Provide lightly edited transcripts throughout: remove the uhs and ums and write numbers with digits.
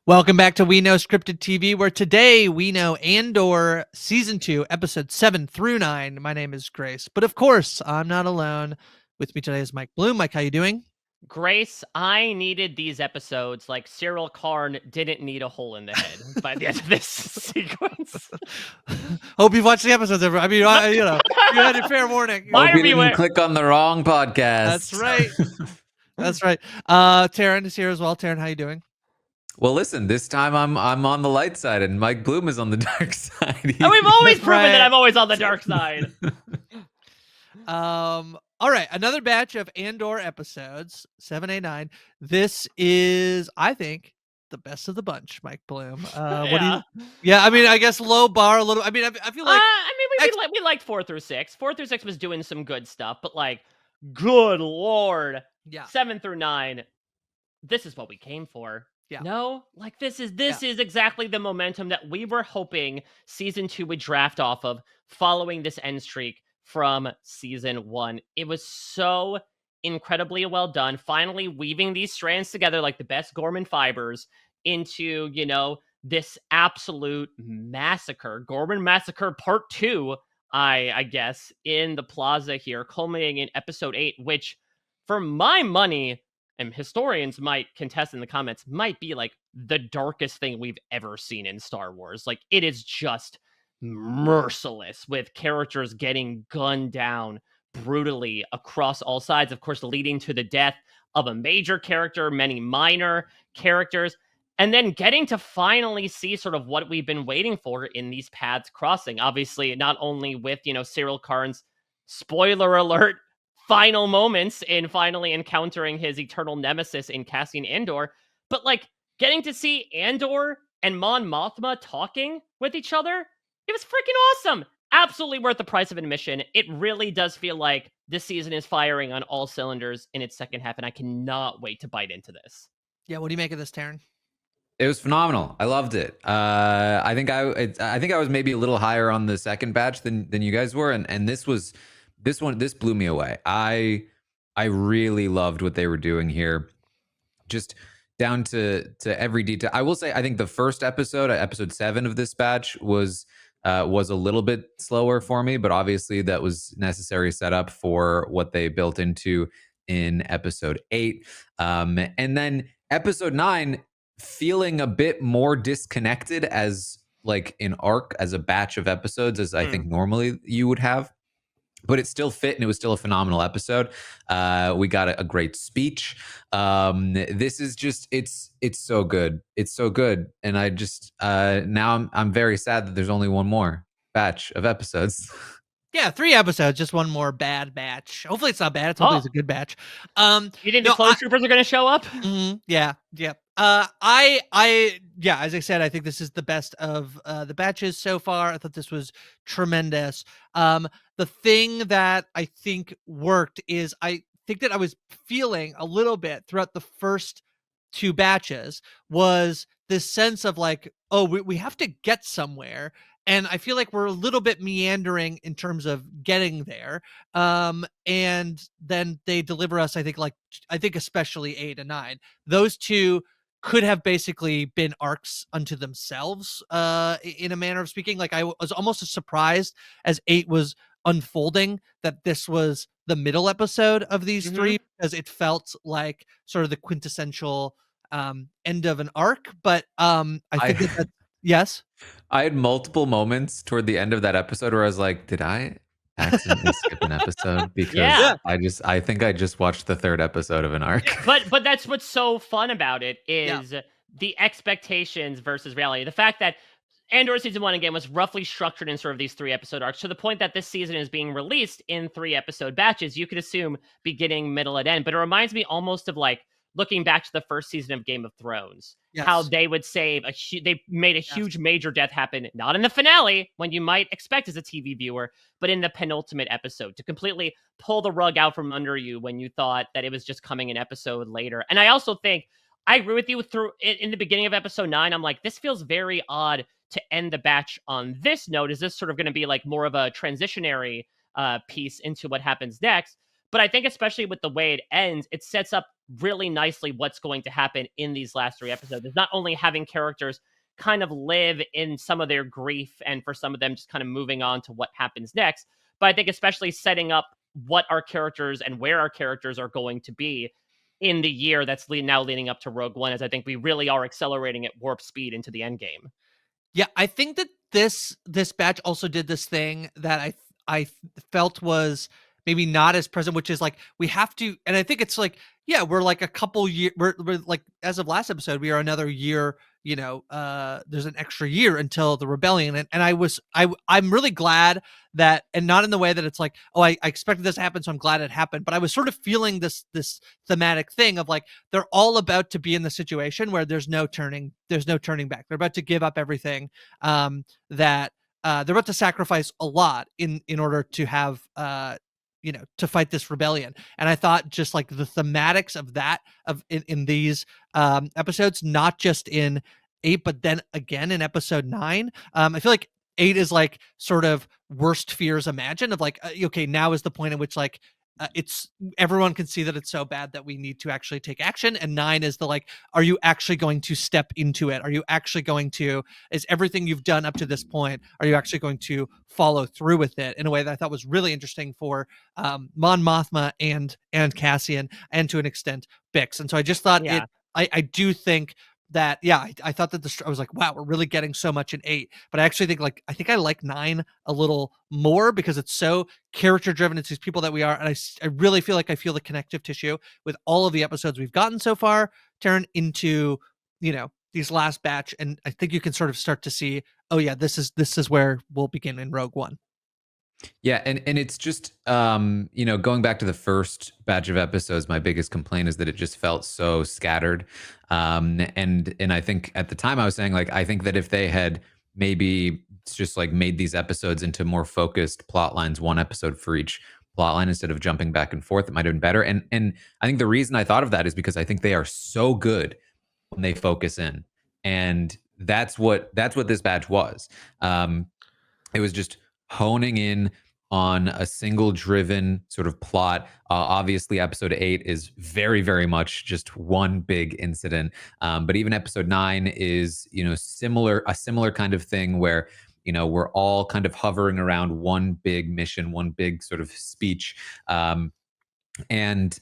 Welcome back to We Know Scripted TV, where today we know Andor Season 2, Episode 7 through 9. My name is Grace, but of course, I'm not alone. With me today is Mike Bloom. Mike, how you doing? Grace, I needed these episodes like Syril Karn didn't need a hole in the head by the end of this sequence. Hope you've watched the episodes. You had a fair warning. Buyer Hope you didn't beware. click on the wrong podcast. That's right. That's right. Taran is here as well. Taran, how you doing? Well, listen, this time I'm on the light side and Mike Bloom is on the dark side. And we've always proven Right. that I'm always on the dark side. All right, another batch of Andor episodes, 7A9. This is, I think, the best of the bunch, Mike Bloom. What do you? Yeah, I mean, I guess low bar a little. I mean, I feel like we liked 4 through 6. 4 through 6 was doing some good stuff, but like, good lord, yeah, 7 through 9. This is what we came for. Yeah. No, like this is exactly the momentum that we were hoping season 2 would draft off of following this end streak from season 1. It was so incredibly well done, finally weaving these strands together like the best Gorman fibers into, this absolute massacre. Gorman Massacre Part 2, I guess, in the plaza here, culminating in episode 8, which, for my money, and historians might contest in the comments, might be like the darkest thing we've ever seen in Star Wars. Like, it is just merciless, with characters getting gunned down brutally across all sides, of course, leading to the death of a major character, many minor characters, and then getting to finally see sort of what we've been waiting for in these paths crossing. Obviously, not only with, Syril Karn's, spoiler alert, final moments in finally encountering his eternal nemesis in Cassian Andor, but like getting to see Andor and Mon Mothma talking with each other, it was freaking awesome. Absolutely worth the price of admission. It really does feel like this season is firing on all cylinders in its second half, and I cannot wait to bite into this. Yeah, what do you make of this, Taran? It was phenomenal. I loved it. I think I was maybe a little higher on the second batch than you guys were, and this blew me away. I really loved what they were doing here, just down to every detail. I will say, I think the first episode 7 of this batch was a little bit slower for me, but obviously that was necessary setup for what they built into in episode 8, and then episode 9 feeling a bit more disconnected as like an arc, as a batch of episodes, as I think normally you would have. But it still fit, and it was still a phenomenal episode. We got a great speech. This is just, it's so good. It's so good. And I just, now I'm very sad that there's only one more batch of episodes. Yeah, 3 episodes, just one more bad batch. Hopefully it's not bad. Hopefully it's a good batch. You think the clone troopers are going to show up? Yeah. As I said, I think this is the best of the batches so far. I thought this was tremendous. The thing that I think worked is, I think that I was feeling a little bit throughout the first 2 batches was this sense of like, oh, we have to get somewhere. And I feel like we're a little bit meandering in terms of getting there. And then they deliver us, I think especially 8 and 9. Those 2 could have basically been arcs unto themselves, in a manner of speaking. Like, I was almost surprised as 8 was unfolding that this was the middle episode of these 3, because it felt like sort of the quintessential end of an arc. But I think that yes. I had multiple moments toward the end of that episode where I was like, did I accidentally skip an episode? Because I think I just watched the 3rd episode of an arc. But that's what's so fun about it is the expectations versus reality. The fact that Andor Season 1, again, was roughly structured in sort of these 3 episode arcs, to the point that this season is being released in 3 episode batches. You could assume beginning, middle, and end. But it reminds me almost of like looking back to the first season of Game of Thrones, how they would save they made a huge major death happen, not in the finale, when you might expect as a TV viewer, but in the penultimate episode, to completely pull the rug out from under you when you thought that it was just coming an episode later. And I also think, I agree with you, in the beginning of episode 9, I'm like, this feels very odd to end the batch on this note. Is this sort of going to be like more of a transitionary piece into what happens next? But I think especially with the way it ends, it sets up really nicely what's going to happen in these last 3 episodes. Is not only having characters kind of live in some of their grief, and for some of them just kind of moving on to what happens next, but I think especially setting up what our characters and where our characters are going to be in the year that's now leading up to Rogue One, as I think we really are accelerating at warp speed into the end game. Yeah, I think that this batch also did this thing that I felt was maybe not as present, which is like we have to, and I think it's like, yeah, we're like a couple year, we're like, as of last episode, we are another year. There's an extra year until the rebellion, and I'm really glad that, and not in the way that it's like, oh, I expected this to happen, so I'm glad it happened, but I was sort of feeling this thematic thing of like, they're all about to be in the situation where there's no turning back. They're about to give up everything, that they're about to sacrifice a lot in order to have to fight this rebellion. And I thought just like the thematics of that in these episodes, not just in 8 but then again in episode 9, I feel like 8 is like sort of worst fears imagined of like, okay, now is the point at which like, it's everyone can see that it's so bad that we need to actually take action. And 9 is the like, are you actually going to step into it? Are you actually going to, is everything you've done up to this point, are you actually going to follow through with it in a way that I thought was really interesting for Mon Mothma and Cassian, and to an extent Bix. And so I just thought I do think that, I thought that I was like, wow, we're really getting so much in 8, but I actually think I like 9 a little more because it's so character driven. It's these people that we are, and I really feel like I feel the connective tissue with all of the episodes we've gotten so far, Taran, into these last batch, and I think you can sort of start to see, oh yeah, this is where we'll begin in Rogue One. Yeah, and it's just going back to the first batch of episodes, my biggest complaint is that it just felt so scattered. And I think at the time I was saying, like, I think that if they had maybe just like made these episodes into more focused plot lines, one episode for each plot line instead of jumping back and forth, it might have been better. And I think the reason I thought of that is because I think they are so good when they focus in. And that's what this batch was. It was just honing in on a single driven sort of plot. Obviously, episode 8 is very, very much just one big incident. But even episode 9 is, a similar kind of thing where, we're all kind of hovering around one big mission, one big sort of speech. And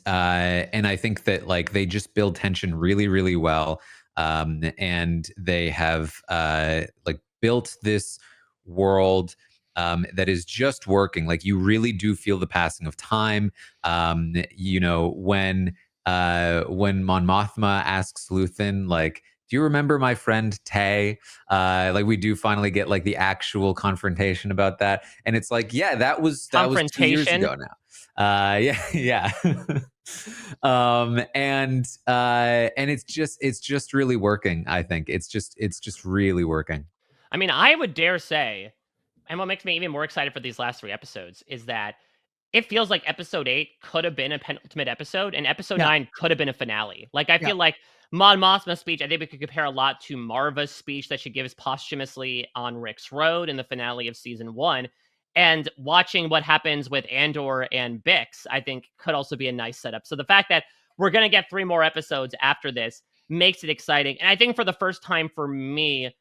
I think that like they just build tension really, really well. And they have like built this world that is just working. Like you really do feel the passing of time. When Mon Mothma asks Luthen, like, do you remember my friend Tay? Like we do finally get like the actual confrontation about that. And it's like, yeah, that was 2 years ago now. Yeah. And it's just really working. I think it's just really working. I mean, I would dare say, and what makes me even more excited for these last 3 episodes is that it feels like episode 8 could have been a penultimate episode, and episode 9 could have been a finale. Like, I feel like Mon Mothma's speech, I think we could compare a lot to Marva's speech that she gives posthumously on Rick's Road in the finale of season 1. And watching what happens with Andor and Bix, I think could also be a nice setup. So the fact that we're going to get 3 more episodes after this makes it exciting. And I think for the first time for me,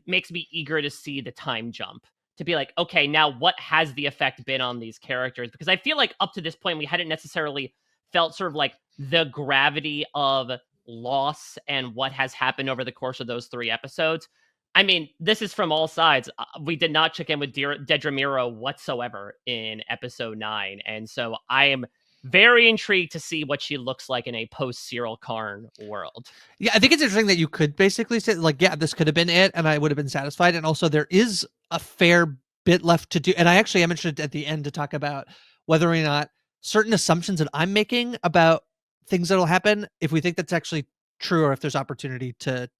makes me eager to see the time jump. To be like, okay, now what has the effect been on these characters? Because I feel like up to this point, we hadn't necessarily felt sort of like the gravity of loss and what has happened over the course of those 3 episodes. I mean, this is from all sides. We did not check in with Dedra Meero whatsoever in episode 9. And so I am very intrigued to see what she looks like in a post-Syril Karn world. Yeah, I think it's interesting that you could basically say, like, yeah, this could have been it, and I would have been satisfied. And also, there is a fair bit left to do. And I actually am interested at the end to talk about whether or not certain assumptions that I'm making about things that'll happen, if we think that's actually true, or if there's opportunity to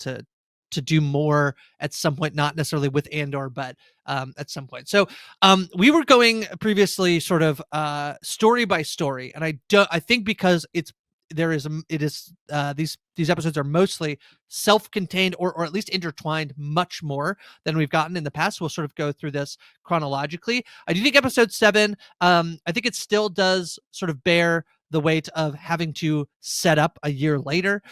do more at some point, not necessarily with Andor, but at some point. So we were going previously sort of story by story, and I think because these episodes are mostly self-contained or at least intertwined much more than we've gotten in the past. We'll sort of go through this chronologically. I do think episode 7, I think it still does sort of bear the weight of having to set up a year later.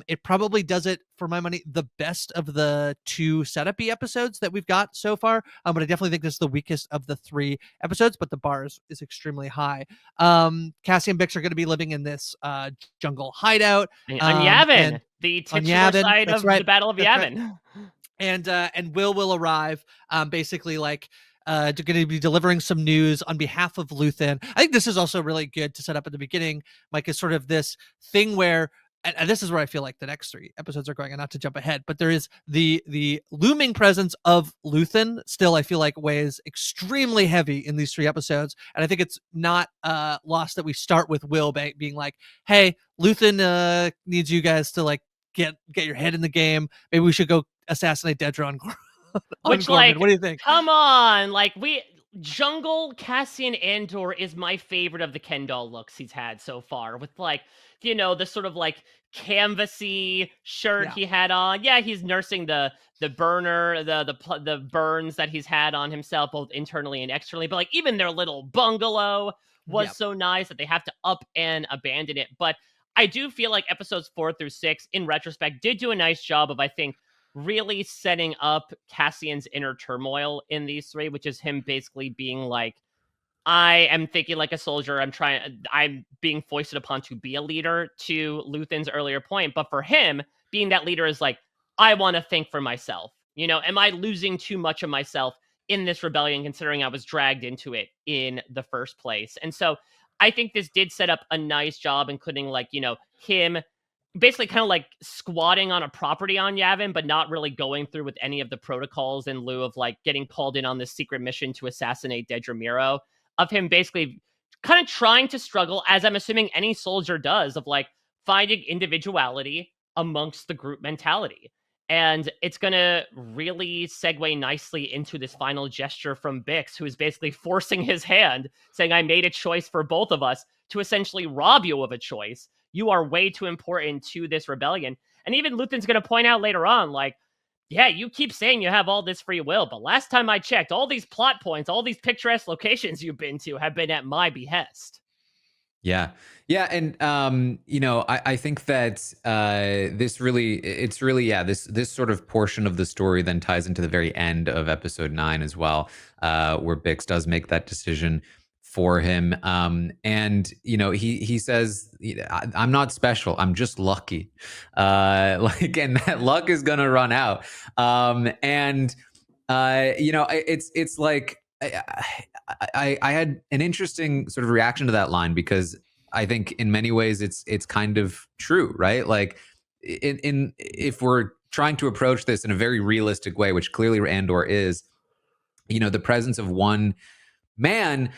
It probably does it, for my money, the best of the 2 setup-y episodes that we've got so far. But I definitely think this is the weakest of the 3 episodes, but the bar is extremely high. Cassian and Bix are going to be living in this jungle hideout. On Yavin, And the on titular Yavin, side that's of right. the Battle of That's right. Yavin. And Will arrive, basically like going to be delivering some news on behalf of Luthen. I think this is also really good to set up at the beginning, Mike, is sort of this thing where, and this is where I feel like the next 3 episodes are going, and not to jump ahead, but there is the looming presence of Luthen still, I feel like, weighs extremely heavy in these 3 episodes. And I think it's not lost that we start with Will being like, hey, Luthen needs you guys to like get your head in the game. Maybe we should go assassinate Dedra on Which, Gorman. like, What do you think? come on, like, Jungle Cassian Andor is my favorite of the Ken doll looks he's had so far, with, like, you know, the sort of like canvasy shirt he had on. Yeah, he's nursing the burner, the burns that he's had on himself, both internally and externally. But like, even their little bungalow was so nice that they have to up and abandon it. But I do feel like episodes 4 through 6, in retrospect, did do a nice job of, I think, really setting up Cassian's inner turmoil in these 3, which is him basically being like, I am thinking like a soldier. I'm being foisted upon to be a leader, to Luthen's earlier point. But for him, being that leader is like, I want to think for myself. You know, am I losing too much of myself in this rebellion, considering I was dragged into it in the first place? And so I think this did set up a nice job, including like, you know, him basically kind of like squatting on a property on Yavin, but not really going through with any of the protocols, in lieu of like getting called in on this secret mission to assassinate Dedra Meero, of him basically kind of trying to struggle, as I'm assuming any soldier does, of like finding individuality amongst the group mentality. And it's going to really segue nicely into this final gesture from Bix, who is basically forcing his hand, saying, I made a choice for both of us, to essentially rob you of a choice. You are way too important to this rebellion. And even Luthen's going to point out later on, like, yeah, you keep saying you have all this free will, but last time I checked, all these plot points, all these picturesque locations you've been to have been at my behest. Yeah. Yeah. And, you know, I think that this sort of portion of the story then ties into the very end of episode 9 as well, where Bix does make that decision for him. And, you know, he says, I'm not special. I'm just lucky. And that luck is going to run out. And, you know, it's like, I had an interesting sort of reaction to that line, because I think in many ways it's kind of true, right? Like in if we're trying to approach this in a very realistic way, which clearly Andor is, you know, the presence of one man,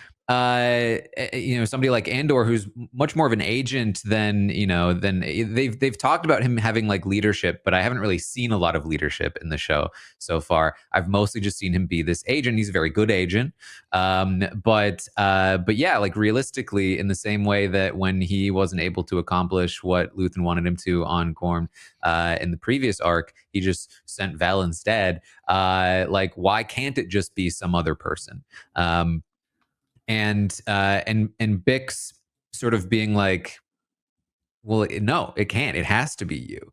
you know, somebody like Andor, who's much more of an agent than, you know, than they've talked about him having like leadership, but I haven't really seen a lot of leadership in the show so far. I've mostly just seen him be this agent. He's a very good agent. But yeah, like realistically, in the same way that when he wasn't able to accomplish what Luthen wanted him to on Gorm in the previous arc, he just sent Vel instead. Like, why can't it just be some other person? And Bix sort of being like, well, no, it can't. It has to be you.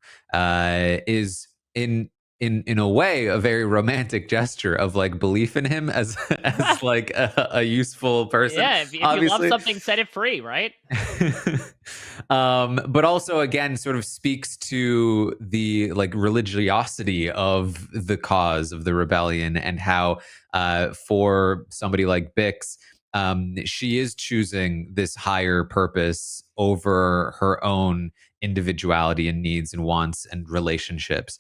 Is in a way a very romantic gesture of like belief in him as as like a useful person. Yeah, if you love something, set it free, right? But also again sort of speaks to the like religiosity of the cause of the rebellion, and how for somebody like Bix, she is choosing this higher purpose over her own individuality and needs and wants and relationships.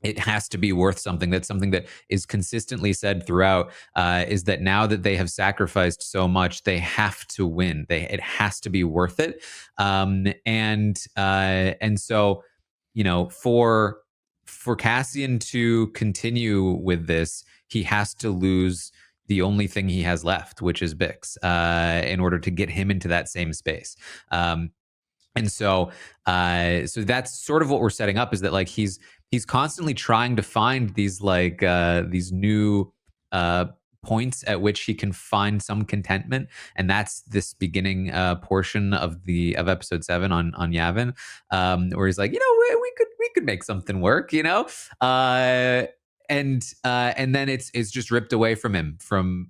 It has to be worth something. That's something that is consistently said throughout, is that now that they have sacrificed so much, they have to win. It has to be worth it. And so, you know, for Cassian to continue with this, he has to lose the only thing he has left, which is Bix, in order to get him into that same space. And so that's sort of what we're setting up, is that like he's constantly trying to find these like these new points at which he can find some contentment, and that's this beginning portion of episode 7 on Yavin, where he's like, we could make something work, and then it's just ripped away from him from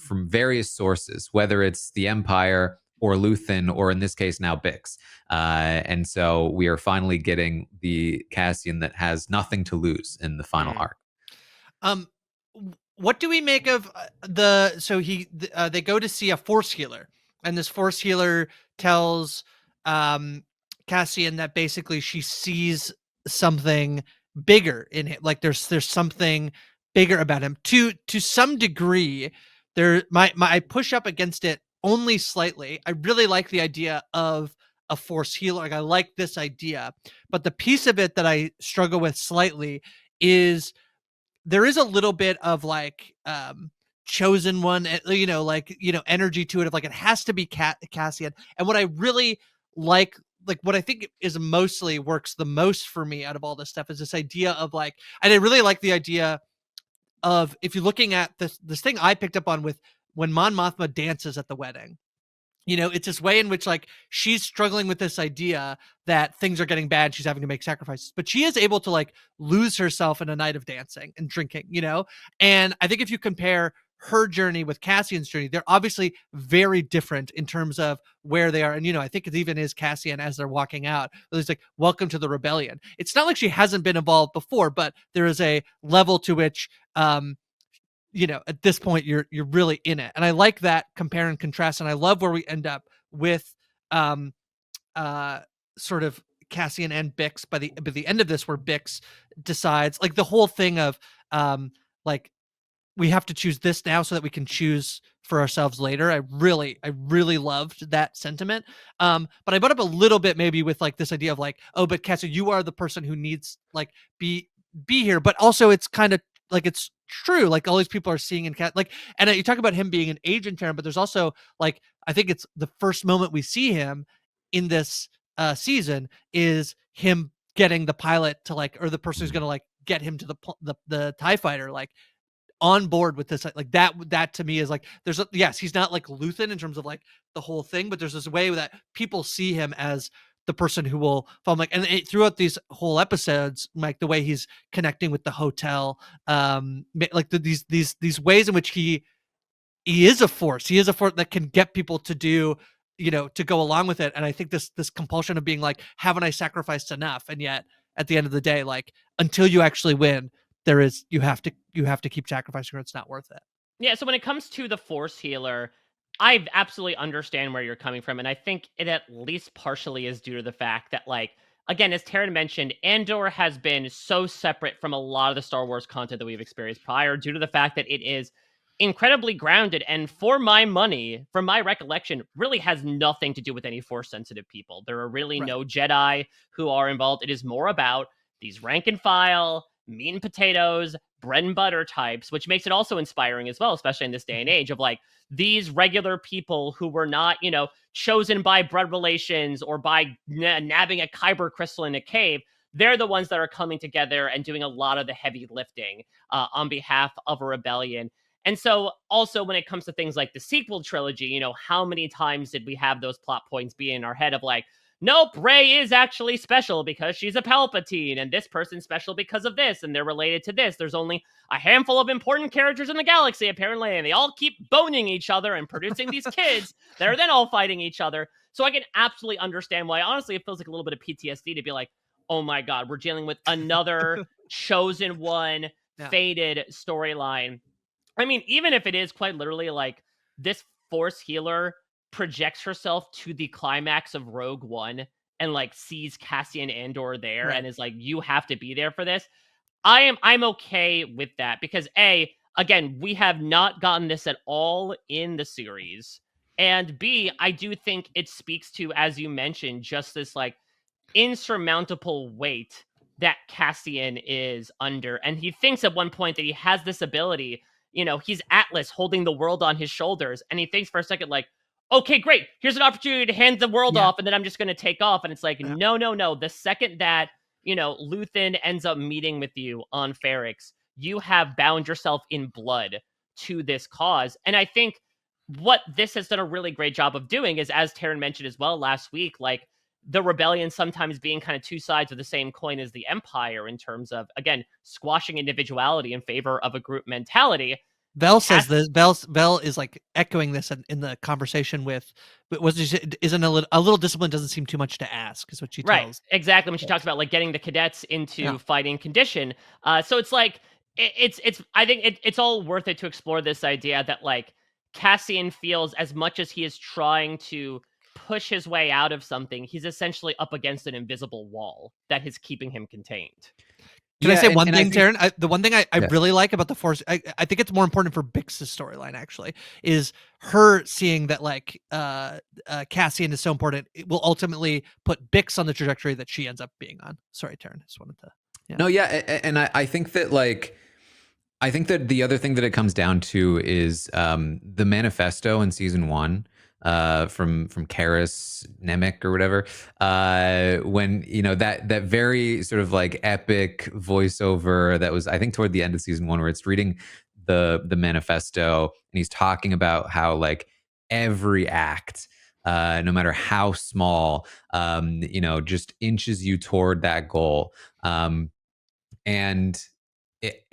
various sources, whether it's the Empire or Luthen, or in this case now Bix. And so we are finally getting the Cassian that has nothing to lose in the final arc. What do we make of they go to see a Force healer, and this Force healer tells Cassian that basically she sees something bigger in him, like there's something bigger about him. To some degree, I push up against it only slightly. I really like the idea of a Force healer. Like, I like this idea, but the piece of it that I struggle with slightly is there is a little bit of like chosen one, energy to it, of like it has to be Cassian. And what I really like what I think is mostly works the most for me out of all this stuff is this idea of like, and I really like the idea of, if you're looking at this thing I picked up on with when Mon Mothma dances at the wedding. It's this way in which like she's struggling with this idea that things are getting bad. She's having to make sacrifices, but she is able to like lose herself in a night of dancing and drinking, And I think if you compare her journey with Cassian's journey, they're obviously very different in terms of where they are. And, I think it even is Cassian as they're walking out. It's like, welcome to the rebellion. It's not like she hasn't been involved before, but there is a level to which, at this point you're really in it. And I like that compare and contrast. And I love where we end up with sort of Cassian and Bix by the end of this, where Bix decides, like, the whole thing of like, we have to choose this now so that we can choose for ourselves later. I really loved that sentiment. But I brought up a little bit maybe with like this idea of like, oh, but Cassian, you are the person who needs like be here. But also it's kind of like, it's true, like all these people are seeing in Cat, like, and you talk about him being an agent Taran, but there's also like, I think it's the first moment we see him in this season is him getting the pilot to like, or the person who's gonna like get him to the TIE fighter, like on board with this. Like that to me is like, yes, he's not like Luthen in terms of like the whole thing, but there's this way that people see him as the person who will fall. Like, and throughout these whole episodes, like the way he's connecting with the hotel, like these ways in which he is a force. He is a force that can get people to do, to go along with it. And I think this compulsion of being like, haven't I sacrificed enough? And yet at the end of the day, like, until you actually win, you have to keep sacrificing, or it's not worth it. Yeah, so when it comes to the Force healer, I absolutely understand where you're coming from, and I think it at least partially is due to the fact that, like, again, as Taran mentioned, Andor has been so separate from a lot of the Star Wars content that we've experienced prior, due to the fact that it is incredibly grounded, and for my money, from my recollection, really has nothing to do with any Force-sensitive people. There are really Right. no Jedi who are involved. It is more about these rank and file, meat and potatoes, bread and butter types, which makes it also inspiring as well, especially in this day and age, of like these regular people who were not, chosen by blood relations or by nabbing a kyber crystal in a cave. They're the ones that are coming together and doing a lot of the heavy lifting on behalf of a rebellion. And so also when it comes to things like the sequel trilogy, how many times did we have those plot points be in our head of like, nope, Rey is actually special because she's a Palpatine, and this person's special because of this, and they're related to this. There's only a handful of important characters in the galaxy, apparently, and they all keep boning each other and producing these kids that are then all fighting each other. So I can absolutely understand why, honestly, it feels like a little bit of PTSD to be like, oh my God, we're dealing with another chosen one, fated storyline. I mean, even if it is quite literally like this Force healer projects herself to the climax of Rogue One and like sees Cassian Andor there, right, and is like, you have to be there for this. I'm okay with that because again, we have not gotten this at all in the series. And B, I do think it speaks to, as you mentioned, just this like insurmountable weight that Cassian is under. And he thinks at one point that he has this ability, he's Atlas holding the world on his shoulders. And he thinks for a second, like, okay, great. Here's an opportunity to hand the world off, and then I'm just going to take off. And it's like, no. The second that, Luthen ends up meeting with you on Ferrix, you have bound yourself in blood to this cause. And I think what this has done a really great job of doing is, as Taran mentioned as well last week, like the rebellion sometimes being kind of two sides of the same coin as the empire in terms of, again, squashing individuality in favor of a group mentality. Vel says this. Vel is like echoing this in the conversation with, but isn't a little discipline doesn't seem too much to ask, is what she Right, tells. exactly, when she talks about like getting the cadets into fighting condition. So it's like it's I think it's all worth it to explore this idea that like Cassian feels, as much as he is trying to push his way out of something, he's essentially up against an invisible wall that is keeping him contained. Can I say one and I thing, think, Taran? The one thing I yeah. really like about the Force, I think it's more important for Bix's storyline, actually, is her seeing that like Cassian is so important. It will ultimately put Bix on the trajectory that she ends up being on. Sorry, Taran. Just wanted to. Yeah. No, yeah, and I think that like, I think that the other thing that it comes down to is the manifesto in season 1 from Karis Nemec or whatever. When that very sort of like epic voiceover that was, I think, toward the end of season 1, where it's reading the manifesto and he's talking about how like every act, no matter how small, just inches you toward that goal. And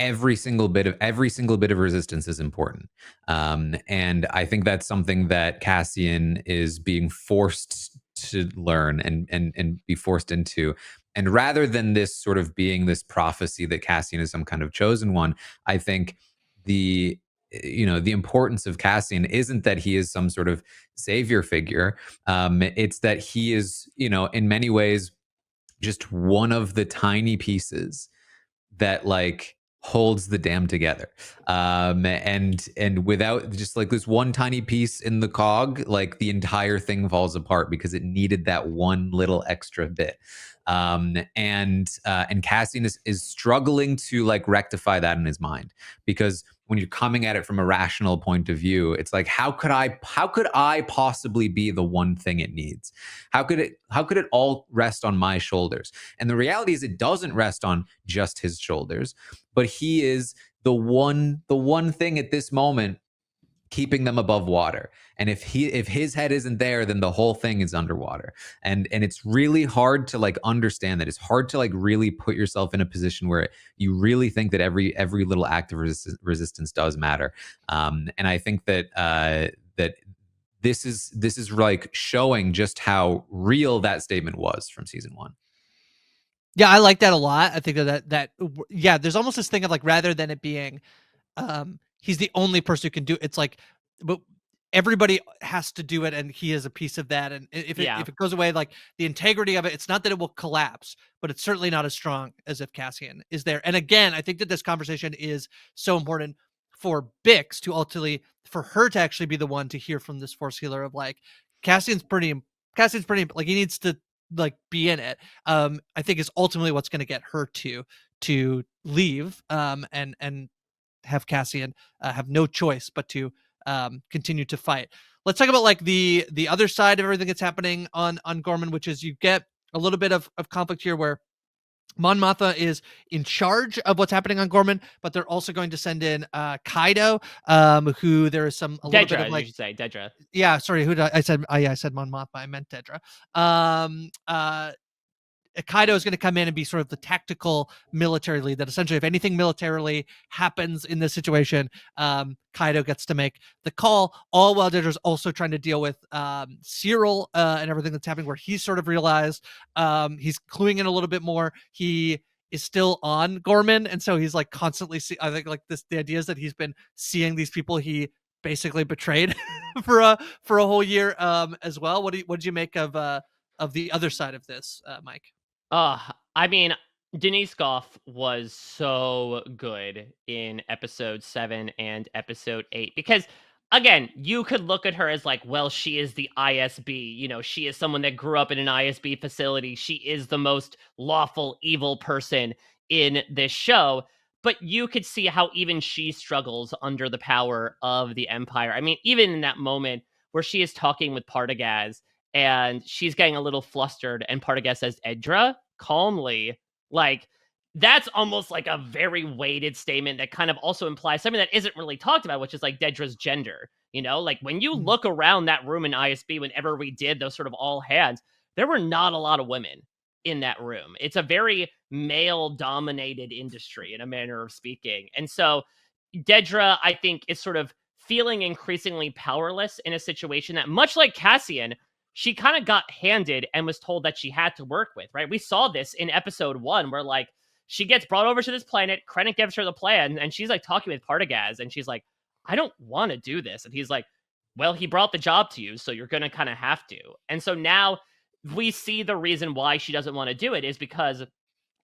every single bit of resistance is important, and I think that's something that Cassian is being forced to learn and be forced into. And rather than this sort of being this prophecy that Cassian is some kind of chosen one, I think the the importance of Cassian isn't that he is some sort of savior figure. It's that he is, in many ways, just one of the tiny pieces that like holds the dam together, and without just like this one tiny piece in the cog, like the entire thing falls apart because it needed that one little extra bit. And Cassian is struggling to like rectify that in his mind, because when you're coming at it from a rational point of view, it's like, how could I possibly be the one thing it needs? How could it all rest on my shoulders? And the reality is, it doesn't rest on just his shoulders, but he is the one thing at this moment keeping them above water. And if his head isn't there, then the whole thing is underwater. And it's really hard to like understand that. It's hard to like really put yourself in a position where you really think that every little act of resistance does matter. And I think that that this is like showing just how real that statement was from season 1. Yeah, I like that a lot. I think that yeah, there's almost this thing of like, rather than it being he's the only person who can do it, it's like, but everybody has to do it, and he is a piece of that. And if it goes away, like the integrity of it, it's not that it will collapse, but it's certainly not as strong as if Cassian is there. And again, I think that this conversation is so important for Bix to ultimately, for her to actually be the one to hear from this Force healer of like, Cassian's pretty like, he needs to like be in it. I think is ultimately what's going to get her to leave, and have Cassian have no choice but to continue to fight. Let's talk about like the other side of everything that's happening on Gorman, which is you get a little bit of conflict here where Mon Mothma is in charge of what's happening on Gorman, but they're also going to send in Kaido, who there is a little bit of like, you should say Dedra. Yeah, sorry, who did I said? I said Mon Mothma. I meant Dedra. Kaido is going to come in and be sort of the tactical military lead, that essentially if anything militarily happens in this situation, Kaido gets to make the call, all while Dedra's also trying to deal with Syril and everything that's happening, where he's sort of realized he's cluing in a little bit more. He is still on Gorman, and so he's like constantly I think like the idea is that he's been seeing these people he basically betrayed for a whole year as well. What did you make of the other side of this, Mike? I mean, Denise Goff was so good in episode 7 and episode 8 because, again, you could look at her as like, well, she is the ISB. She is someone that grew up in an ISB facility. She is the most lawful, evil person in this show. But you could see how even she struggles under the power of the Empire. I mean, even in that moment where she is talking with Partagaz and she's getting a little flustered, and Partagaz says, Edra, calmly, like, that's almost like a very weighted statement that kind of also implies something that isn't really talked about, which is like Dedra's gender. You know, like when you look around that room in ISB, whenever we did those sort of all hands, there were not a lot of women in that room. It's a very male dominated industry in a manner of speaking. And so Dedra, I think, is sort of feeling increasingly powerless in a situation that, much like Cassian, she kind of got handed and was told that she had to work with, right? We saw this in episode 1 where like she gets brought over to this planet, Krennic gives her the plan, and she's like talking with Partagaz, and she's like, I don't want to do this. And he's like, well, he brought the job to you, so you're going to kind of have to. And so now we see the reason why she doesn't want to do it is because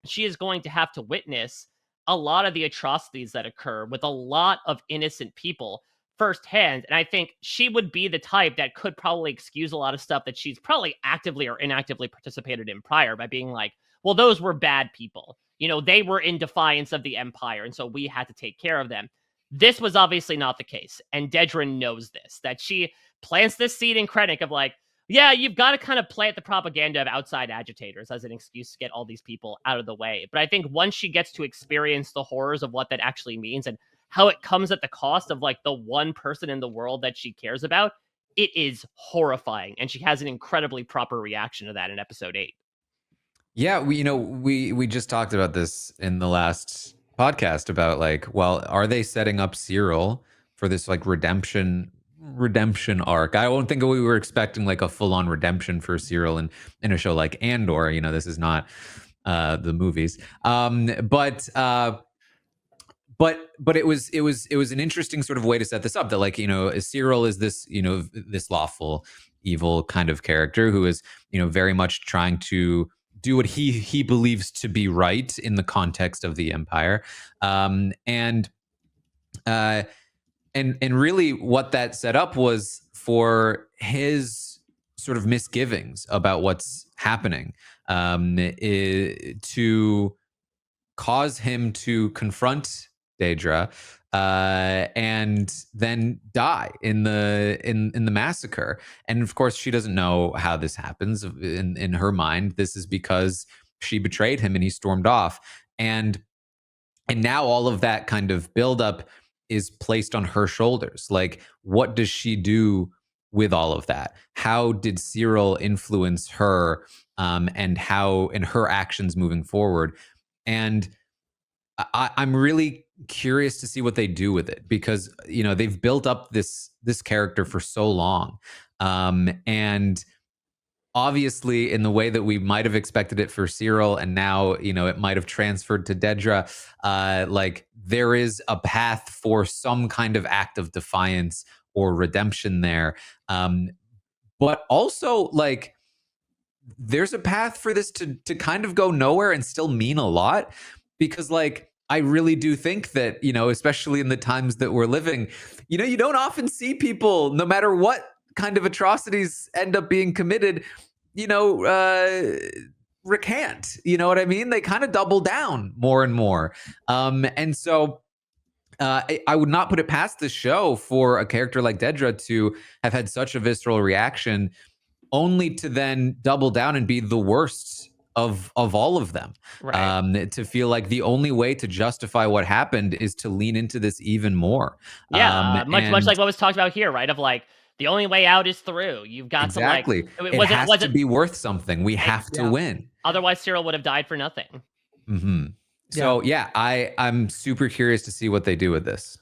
she is going to have to witness a lot of the atrocities that occur with a lot of innocent people firsthand. And I think she would be the type that could probably excuse a lot of stuff that she's probably actively or inactively participated in prior by being like, well, those were bad people. You know, they were in defiance of the Empire, and so we had to take care of them. This was obviously not the case, and Dedra knows this, that she plants this seed in Krennic of like, yeah, you've got to kind of plant the propaganda of outside agitators as an excuse to get all these people out of the way. But I think once she gets to experience the horrors of what that actually means and how it comes at the cost of like the one person in the world that she cares about, it is horrifying. And she has an incredibly proper reaction to that in episode 8. Yeah, we just talked about this in the last podcast about like, well, are they setting up Syril for this like redemption arc? I don't think we were expecting like a full on redemption for Syril in a show like Andor. You know, this is not the movies. But it was an interesting sort of way to set this up that like, you know, Syril is this, you know, this lawful evil kind of character who is, you know, very much trying to do what he believes to be right in the context of the Empire. And really what that set up was for his sort of misgivings about what's happening, to cause him to confront Dedra and then die in the massacre. And of course, she doesn't know how this happens. In her mind, this is because she betrayed him and he stormed off. And now all of that kind of buildup is placed on her shoulders. Like, what does she do with all of that? How did Syril influence her, and how in her actions moving forward? And I'm really curious to see what they do with it, because you know they've built up this character for so long, and obviously in the way that we might have expected it for Syril, and now you know it might have transferred to Dedra. Like there is a path for some kind of act of defiance or redemption there, but also like there's a path for this to kind of go nowhere and still mean a lot, because like I really do think that, you know, especially in the times that we're living, you know, you don't often see people, no matter what kind of atrocities end up being committed, you know, recant. You know what I mean? They kind of double down more and more. And so I would not put it past the show for a character like Dedra to have had such a visceral reaction, only to then double down and be the worst of all of them. Right. To feel like the only way to justify what happened is to lean into this even more. Yeah, much And like what was talked about here, right? Of like the only way out is through. You've got to like exactly, it it has was to it be worth something. We have to win. otherwise Syril would have died for nothing. Mm-hmm. So yeah, I'm super curious to see what they do with this.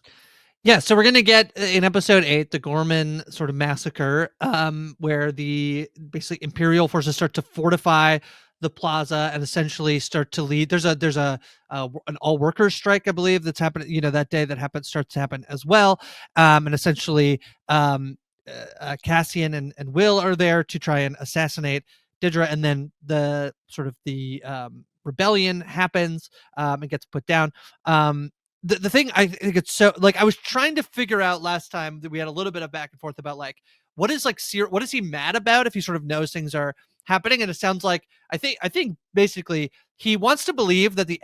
Yeah, so we're gonna get in episode 8 the Gorman sort of massacre, where the basically Imperial forces start to fortify the plaza and essentially start to lead. There's an all workers strike, I believe, that's happening. You know, that day that starts to happen as well, and essentially Cassian and Will are there to try and assassinate Dedra, and then the sort of the rebellion happens and gets put down. The thing I think it's so like I was trying to figure out last time that we had a little bit of back and forth about like what is what is he mad about if he sort of knows things are happening, and it sounds like I think basically he wants to believe that the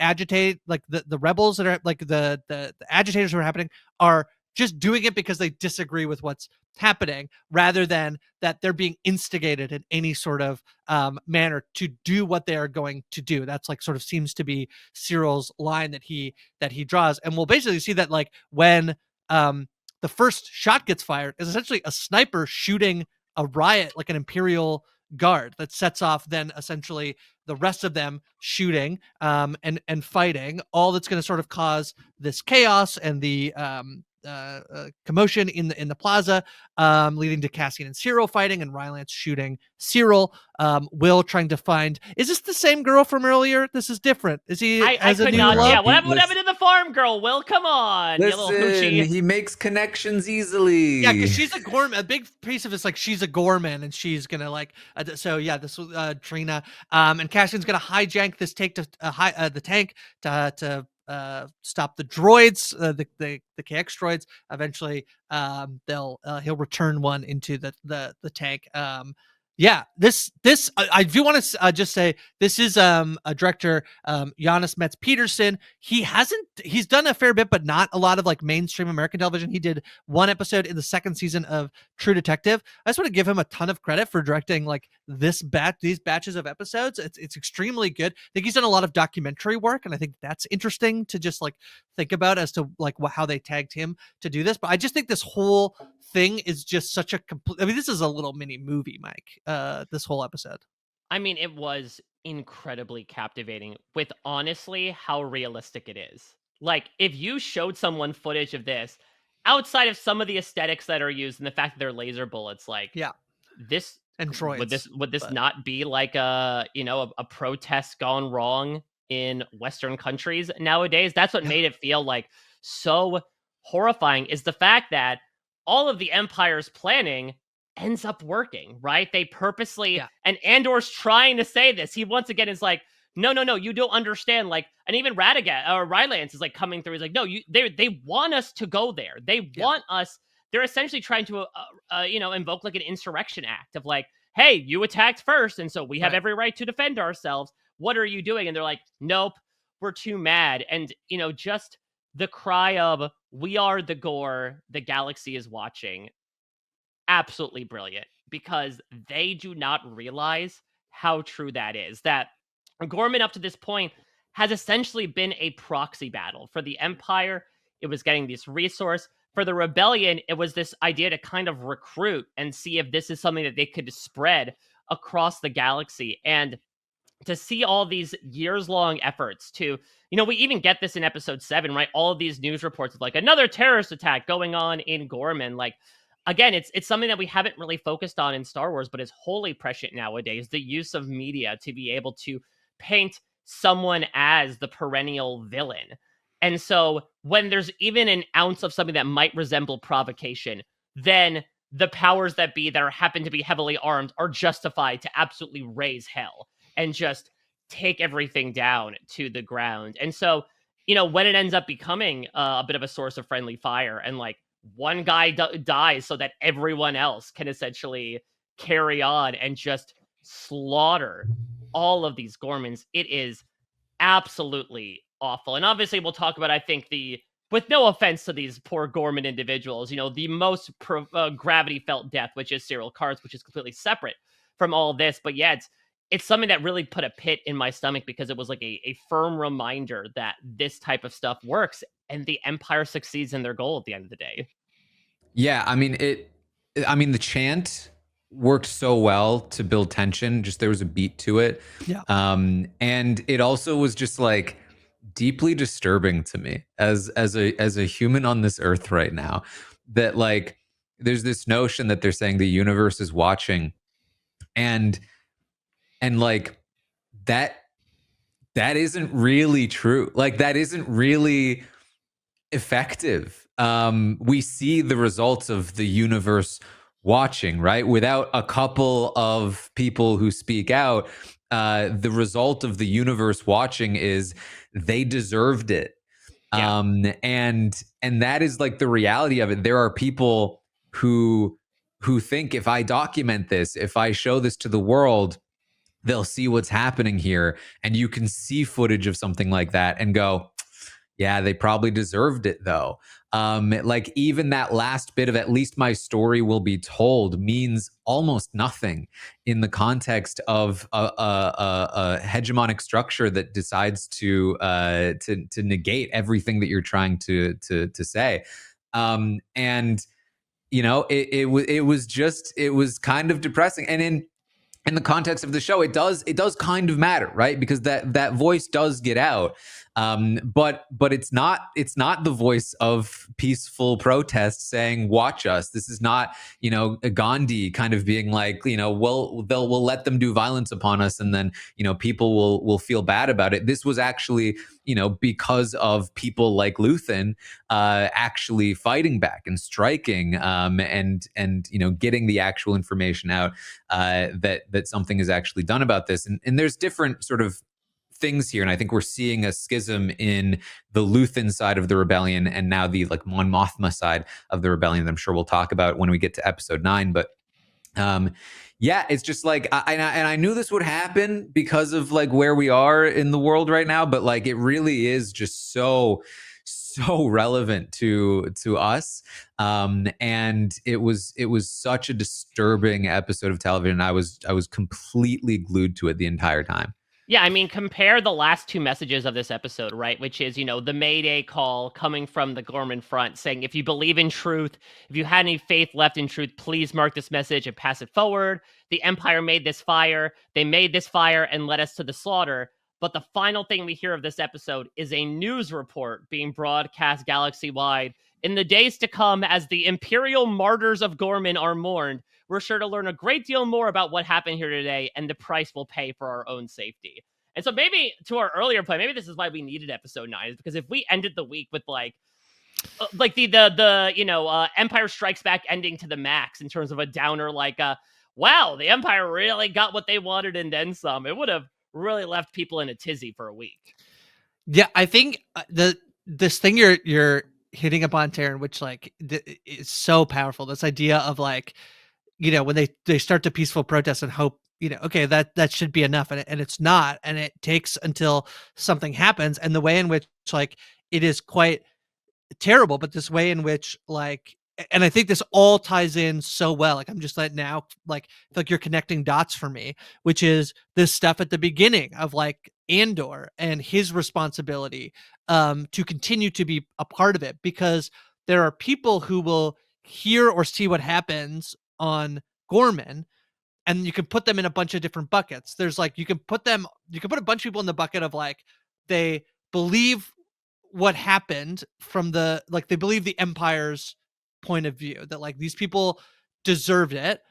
rebels that are like the agitators who are happening are just doing it because they disagree with what's happening, rather than that they're being instigated in any sort of manner to do what they are going to do. That's like sort of seems to be Syril's line that he draws, and we'll basically see that like when the first shot gets fired is essentially a sniper shooting a riot, like an Imperial guard, that sets off then essentially the rest of them shooting and fighting. All that's going to sort of cause this chaos and the commotion in the plaza, leading to Cassian and Syril fighting, and Rylance shooting Syril. Will trying to find, is this the same girl from earlier? This is different. Is he I as a could new not. love? Yeah, what happened to the farm girl? Will, come on, you little Listen, hoochie. he makes connections easily. Yeah, because she's a Gorman. A big piece of it's like she's a Gorman, and she's gonna like. So yeah, this was Trina. And Cassian's gonna hijack this tank to the tank to stop the droids, the KX droids. Eventually, he'll return one into the tank. Yeah, this I do want to just say this is a director, Giannis Metz Peterson. He's done a fair bit, but not a lot of like mainstream American television. He did one episode in the second season of True Detective. I just want to give him a ton of credit for directing like these batches of episodes. It's extremely good. I think he's done a lot of documentary work, and I think that's interesting to just like think about as to like how they tagged him to do this. But I just think this whole thing is just such a complete. I mean, this is a little mini movie, Mike. This whole episode. I mean, it was incredibly captivating with honestly how realistic it is. Like, if you showed someone footage of this, outside of some of the aesthetics that are used and the fact that they're laser bullets, like, yeah, this and droids, would this not be like a protest gone wrong in Western countries nowadays? That's what made it feel like so horrifying, is the fact that all of the Empire's planning ends up working, right? They purposely, and Andor's trying to say this. He once again is like, no, you don't understand. Like, and even Rylance is like coming through. He's like, no, they want us to go there. They want us. They're essentially trying to, invoke like an insurrection act of like, hey, you attacked first, and so we have every right to defend ourselves. What are you doing? And they're like, nope, we're too mad. And just the cry of, we are the Gore, the galaxy is watching. Absolutely brilliant, because they do not realize how true that is. That Gorman up to this point has essentially been a proxy battle. For the Empire, it was getting this resource. For the Rebellion, it was this idea to kind of recruit and see if this is something that they could spread across the galaxy. And to see all these years-long efforts to, we even get this in episode 7, right? All of these news reports of like another terrorist attack going on in Gorman. Like, again, it's something that we haven't really focused on in Star Wars, but is wholly prescient nowadays. The use of media to be able to paint someone as the perennial villain. And so when there's even an ounce of something that might resemble provocation, then the powers that be that happen to be heavily armed are justified to absolutely raise hell and just take everything down to the ground. And so, when it ends up becoming a bit of a source of friendly fire, and like one guy dies so that everyone else can essentially carry on and just slaughter all of these Gormans, it is absolutely awful. And obviously we'll talk about, I think, with no offense to these poor Gorman individuals, the most gravity felt death, which is Syril Karst, which is completely separate from all of this. But yeah, it's something that really put a pit in my stomach, because it was like a firm reminder that this type of stuff works and the Empire succeeds in their goal at the end of the day. Yeah, I mean, the chant worked so well to build tension. Just there was a beat to it. Yeah. And it also was just like deeply disturbing to me as a human on this earth right now, that like there's this notion that they're saying the universe is watching, and like that isn't really true. Like, that isn't really effective. We see the results of the universe watching, right? Without a couple of people who speak out, the result of the universe watching is they deserved it. Yeah. And that is like the reality of it. There are people who think, if I document this, if I show this to the world, they'll see what's happening here. And you can see footage of something like that and go, Yeah, they probably deserved it though. Like even that last bit of "at least my story will be told" means almost nothing in the context of a hegemonic structure that decides to negate everything that you're trying to say. And it was kind of depressing. And in the context of the show, it does kind of matter, right? Because that voice does get out. But it's not the voice of peaceful protest saying, "Watch us." This is not Gandhi kind of being like, we'll let them do violence upon us, and then people will feel bad about it. This was actually because of people like Luthen actually fighting back and striking, and getting the actual information out, that something is actually done about this. And there's different sort of things here, and I think we're seeing a schism in the Luthen side of the rebellion, and now the like Mon Mothma side of the rebellion that I'm sure we'll talk about when we get to episode 9. But yeah, it's just like I knew this would happen because of like where we are in the world right now, but like it really is just so relevant to us. And it was such a disturbing episode of television. I was completely glued to it the entire time. Yeah, I mean, compare the last two messages of this episode, right? Which is, the Mayday call coming from the Gorman front saying, if you believe in truth, if you had any faith left in truth, please mark this message and pass it forward. The Empire made this fire. They made this fire and led us to the slaughter. But the final thing we hear of this episode is a news report being broadcast galaxy-wide. In the days to come, as the Imperial martyrs of Gorman are mourned, we're sure to learn a great deal more about what happened here today and the price we'll pay for our own safety. And so maybe to our earlier play, maybe this is why we needed episode 9, is because if we ended the week with like the Empire Strikes Back ending to the max in terms of a downer, like wow, the Empire really got what they wanted and then some, it would have really left people in a tizzy for a week. Yeah, I think this thing you're hitting upon, Taran, which like is so powerful. This idea of like, when they start to peaceful protest and hope, okay, that should be enough, and it's not, and it takes until something happens, and the way in which like it is quite terrible, but this way in which like, and I think this all ties in so well. Like I'm just like now, like I feel like you're connecting dots for me, which is this stuff at the beginning of like Andor and his responsibility to continue to be a part of it, because there are people who will hear or see what happens on Gorman, and you can put them in a bunch of different buckets. There's like you can put a bunch of people in the bucket of like they believe what happened from the like they believe the Empire's point of view, that like these people deserved it.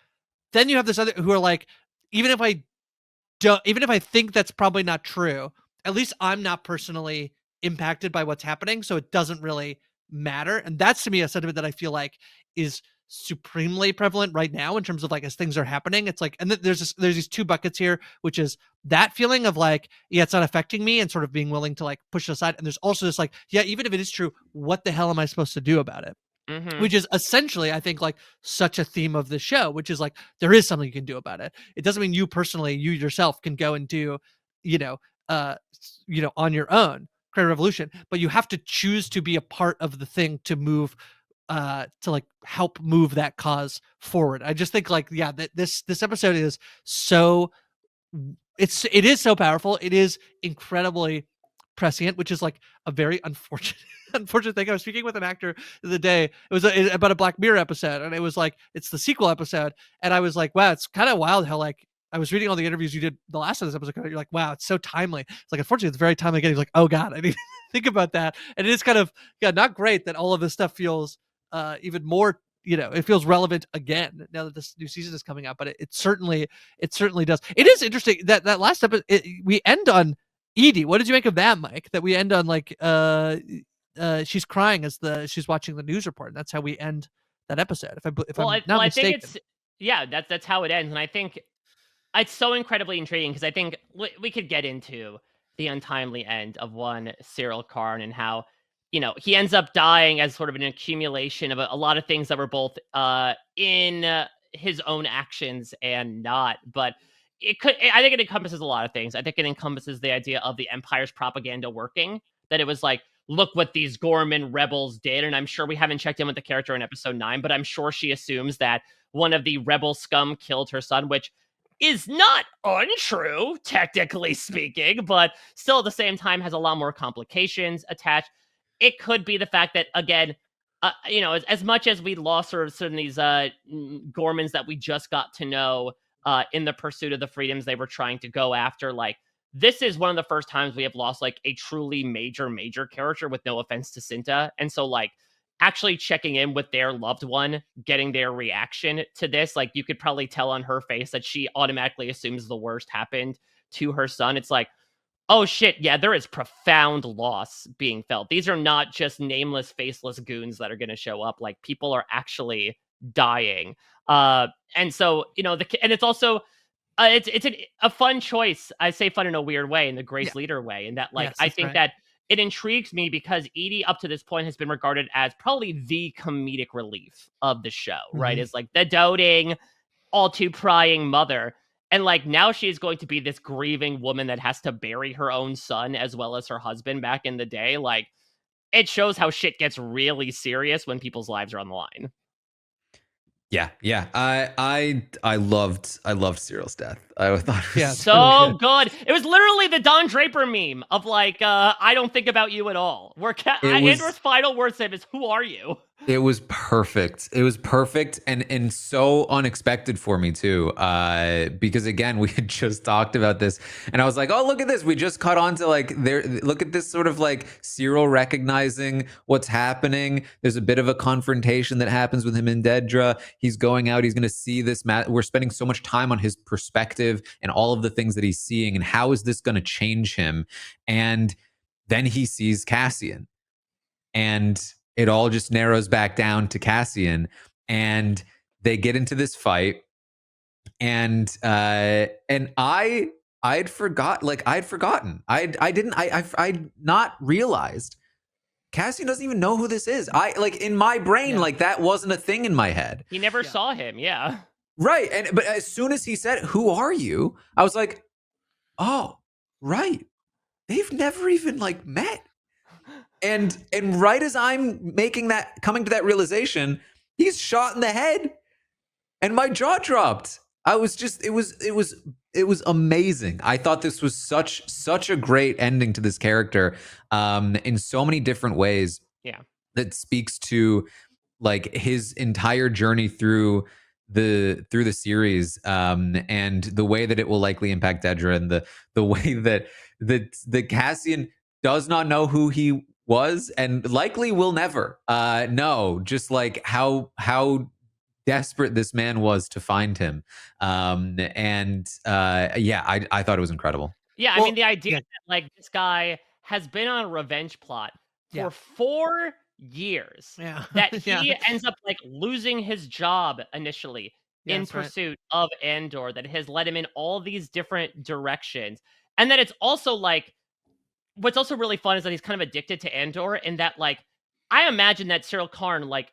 Then you have this other who are like, even if I think that's probably not true, at least I'm not personally impacted by what's happening, so it doesn't really matter. And that's to me a sentiment that I feel like is supremely prevalent right now in terms of like as things are happening. It's like, and there's these two buckets here, which is that feeling of like, yeah, it's not affecting me, and sort of being willing to like push it aside. And there's also this like, yeah, even if it is true, what the hell am I supposed to do about it? Mm-hmm. Which is essentially, I think, like such a theme of the show, which is like there is something you can do about it. It doesn't mean you personally, you yourself can go and do, on your own, create a revolution, but you have to choose to be a part of the thing to move, to like help move that cause forward. I just think like, yeah, that this episode is so, it is so powerful. It is incredibly prescient, which is like a very unfortunate thing. I was speaking with an actor the other day. It was about a Black Mirror episode, and it was like it's the sequel episode, and I was like, wow, it's kind of wild how like I was reading all the interviews you did the last of this episode. You're like, wow, it's so timely. It's like, unfortunately, it's very timely again. He's like, oh god, I need to think about that, and it is kind of, yeah, not great that all of this stuff feels even more. It feels relevant again now that this new season is coming out. But it certainly does. It is interesting that last episode we end on Edie. What did you make of that, Mike? That we end on like she's crying as she's watching the news report, and that's how we end that episode. If I'm not mistaken. I think that's how it ends, and I think it's so incredibly intriguing because I think we could get into the untimely end of one Syril Karn and how he ends up dying as sort of an accumulation of a lot of things that were both in his own actions and not, but I think it encompasses a lot of things. I think it encompasses the idea of the Empire's propaganda working, that it was like, look what these Gorman rebels did. And I'm sure we haven't checked in with the character in episode 9, but I'm sure she assumes that one of the rebel scum killed her son, which is not untrue, technically speaking, but still at the same time has a lot more complications attached. It could be the fact that, again, as much as we lost sort of these Gormans that we just got to know in the pursuit of the freedoms they were trying to go after, like, this is one of the first times we have lost like a truly major character, with no offense to Cinta. And so, like, actually checking in with their loved one, getting their reaction to this, like, you could probably tell on her face that she automatically assumes the worst happened to her son. It's like, oh shit, yeah, there is profound loss being felt. These are not just nameless, faceless goons that are going to show up. Like, people are actually dying. And so, and it's also, it's a fun choice. I say fun in a weird way, in the Grace Leeder way, in that, like, Yes, I that's think right. that it intrigues me because Edie, up to this point, has been regarded as probably the comedic relief of the show, right? Mhm. Is like the doting, all too prying mother. And like, now she's going to be this grieving woman that has to bury her own son as well as her husband back in the day. Like, it shows how shit gets really serious when people's lives are on the line. Yeah. I loved Syril's death. I thought it was Yeah, it's really So good. good. It was literally the Don Draper meme of like, I don't think about you at all. Where it was Andor's final words to him is, "Who are you?" It was perfect. It was perfect and so unexpected for me too. Because again, we had just talked about this, and I was like, "Oh, look at this! We just caught on to like there. Look at this sort of like Syril recognizing what's happening. There's a bit of a confrontation that happens with him and Dedra. He's going out. He's going to see this. We're spending so much time on his perspective and all of the things that he's seeing, and how is this going to change him? And then he sees Cassian, and it all just narrows back down to Cassian, and they get into this fight, and I'd forgotten. I'd not realized Cassian doesn't even know who this is. I like, in my brain, Yeah. like, that wasn't a thing in my head. He never Yeah. saw him. Yeah. Right. But as soon as he said, "Who are you?" I was like, "Oh, right. They've never even like met." And right as I'm coming to that realization, he's shot in the head, and my jaw dropped. I was just, it was amazing. I thought this was such a great ending to this character, in so many different ways. Yeah. That speaks to like his entire journey through the series, and the way that it will likely impact Dedra, and the way that the Cassian does not know who he was, and likely will never know, just like how desperate this man was to find him. Yeah, I thought it was incredible. Yeah, I Well, mean, the idea yeah, that, like, this guy has been on a revenge plot yeah, for 4 years, yeah, that yeah, he ends up, like, losing his job initially yeah. in That's right. pursuit of Andor, that has led him in all these different directions, and then it's also, like, what's also really fun is that he's kind of addicted to Andor, and that, like, I imagine that Syril Karn, like,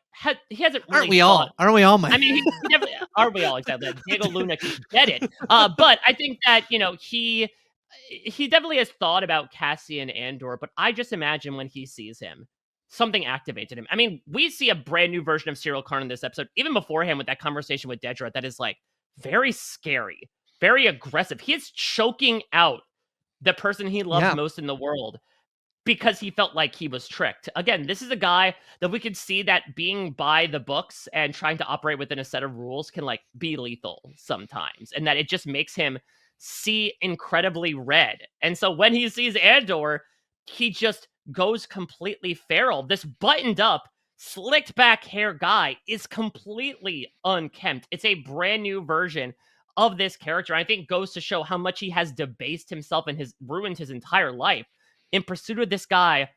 he hasn't Aren't really we thought. all? Aren't we all, Mike? I mean, he definitely, aren't we all, exactly? Like, Diego Luna can get it. But I think that, he definitely has thought about Cassian Andor, but I just imagine when he sees him, something activated him. I mean, we see a brand new version of Syril Karn in this episode, even beforehand with that conversation with Dedra, that is like very scary, very aggressive. He is choking out the person he loves Yeah. most in the world because he felt like he was tricked. Again, this is a guy that we could see that being by the books and trying to operate within a set of rules can like be lethal sometimes, and that it just makes him see incredibly red. And so when he sees Andor, he just goes completely feral. This buttoned up, slicked back hair guy is completely unkempt. It's a brand new version of this character. I think goes to show how much he has debased himself and has ruined his entire life in pursuit of this guy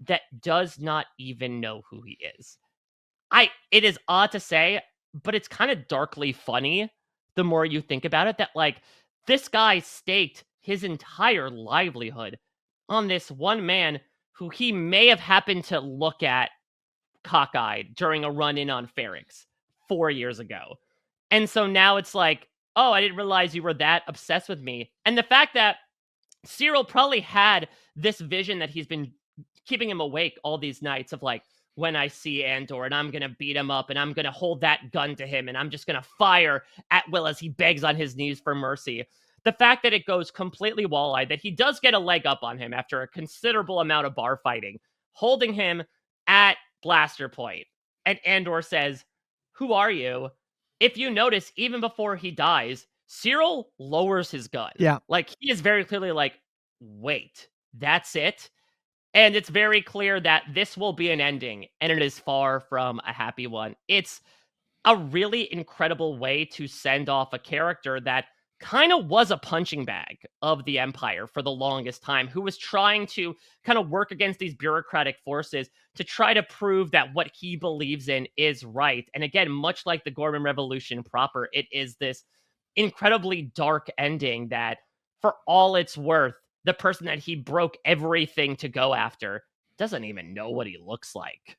that does not even know who he is. It is odd to say, but it's kind of darkly funny the more you think about it, that like this guy staked his entire livelihood on this one man who he may have happened to look at cockeyed during a run in on Ferrix 4 years ago. And so now it's like, oh, I didn't realize you were that obsessed with me. And the fact that Syril probably had this vision that he's been keeping him awake all these nights of like, when I see Andor and I'm going to beat him up and I'm going to hold that gun to him and I'm just going to fire at will as he begs on his knees for mercy. The fact that it goes completely walleye, that he does get a leg up on him after a considerable amount of bar fighting, holding him at blaster point. And Andor says, "Who are you?" If you notice, even before he dies, Syril lowers his gun. Yeah. Like, he is very clearly like, wait, that's it? And it's very clear that this will be an ending, and it is far from a happy one. It's a really incredible way to send off a character that kind of was a punching bag of the Empire for the longest time, who was trying to kind of work against these bureaucratic forces to try to prove that what he believes in is right. And again, much like the Gorman Revolution proper, it is this incredibly dark ending that, for all it's worth, the person that he broke everything to go after doesn't even know what he looks like.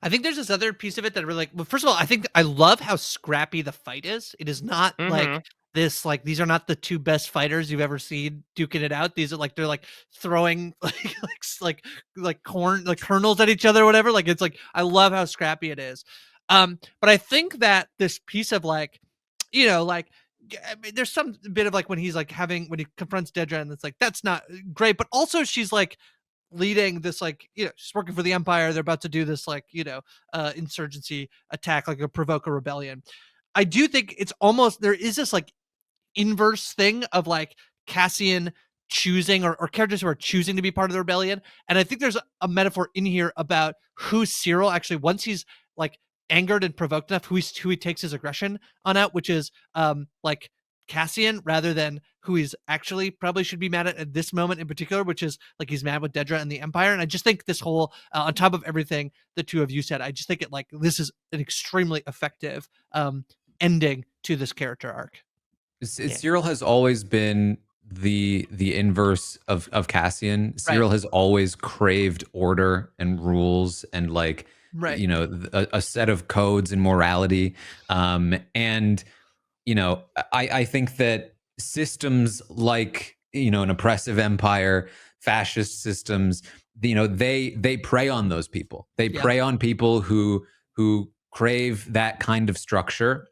I think there's this other piece of it that I really like. Well, first of all, I think I love how scrappy the fight is. It is not like Mhm. this, like these are not the two best fighters you've ever seen duking it out. These are like they're like throwing like corn like kernels at each other or whatever. Like it's like I love how scrappy it is. But I think that this piece of like, like I mean, there's some bit of like when he's like when he confronts Dedra and it's like that's not great, but also she's like leading this like she's working for the Empire. They're about to do this like insurgency attack, like a provoke a rebellion. I do think it's almost there is this like inverse thing of like Cassian choosing or characters who are choosing to be part of the rebellion. And I think there's a metaphor in here about who Syril actually, once he's like angered and provoked enough, who he takes his aggression on out, which is like Cassian rather than who he's actually probably should be mad at this moment in particular, which is like he's mad with Dedra and the Empire. And I just think this whole, on top of everything the two of you said, I just think it like this is an extremely effective ending to this character arc. Yeah. Syril has always been the inverse of Cassian. Right. Syril has always craved order and rules and like Right. a set of codes and morality. And I think that systems like an oppressive empire, fascist systems, they prey on those people. They Yeah. prey on people who crave that kind of structure,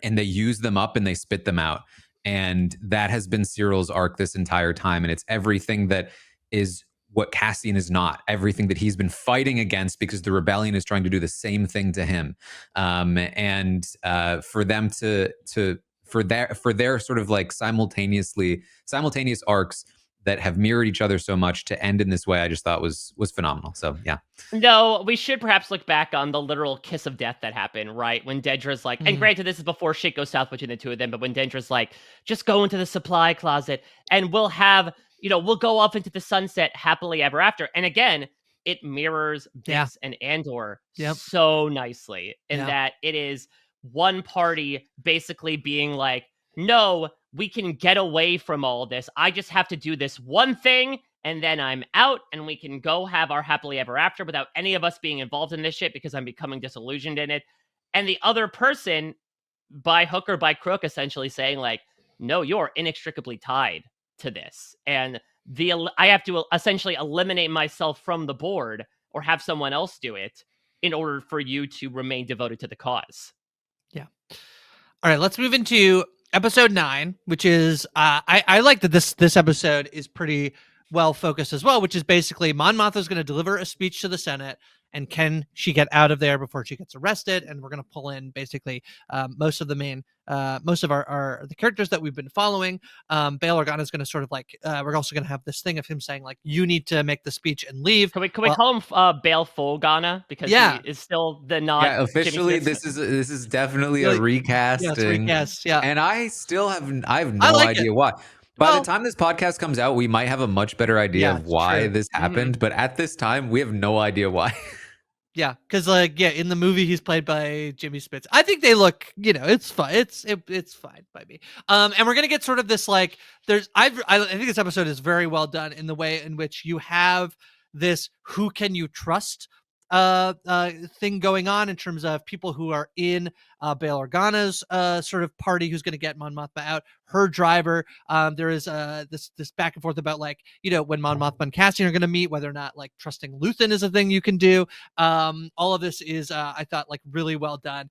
and they use them up and they spit them out. And that has been Syril's arc this entire time. And it's everything that is what Cassian is not, everything that he's been fighting against because the rebellion is trying to do the same thing to him. For them for their sort of like simultaneous arcs that have mirrored each other so much to end in this way, I just thought was phenomenal. So yeah. No, we should perhaps look back on the literal kiss of death that happened, right? When Dedra's like, and granted, this is before shit goes south between the two of them, but when Dedra's like, just go into the supply closet and we'll have, we'll go off into the sunset happily ever after. And again, it mirrors Bix and Andor so nicely in that it is one party basically being like, no, we can get away from all this. I just have to do this one thing and then I'm out and we can go have our happily ever after without any of us being involved in this shit because I'm becoming disillusioned in it. And the other person, by hook or by crook, essentially saying like, no, you're inextricably tied to this. And I have to essentially eliminate myself from the board or have someone else do it in order for you to remain devoted to the cause. Yeah. All right, let's move into episode 9, which is I like that this episode is pretty well focused as well, which is basically Mon Mothma is going to deliver a speech to the Senate, and can she get out of there before she gets arrested? And we're going to pull in basically most of the main, most of the characters that we've been following. Bail Organa is going to sort of like, we're also going to have this thing of him saying like, you need to make the speech and leave. Can we call him Bail Organa because he is still the not? Yeah, officially this is definitely a recasting. Yes, recast, yeah. And I have no idea why. By the time this podcast comes out, we might have a much better idea of why this happened. But at this time, we have no idea why. Yeah, because in the movie he's played by Jimmy Spitz. I think they look, it's fine. It's fine by me. And we're gonna get sort of this like I think this episode is very well done in the way in which you have this who can you trust thing going on in terms of people who are in Bail Organa's sort of party who's going to get Mon Mothma out, her driver. There is this back and forth about like, when Mon Mothma and Cassian are going to meet, whether or not like trusting Luthen is a thing you can do. All of this is I thought like really well done.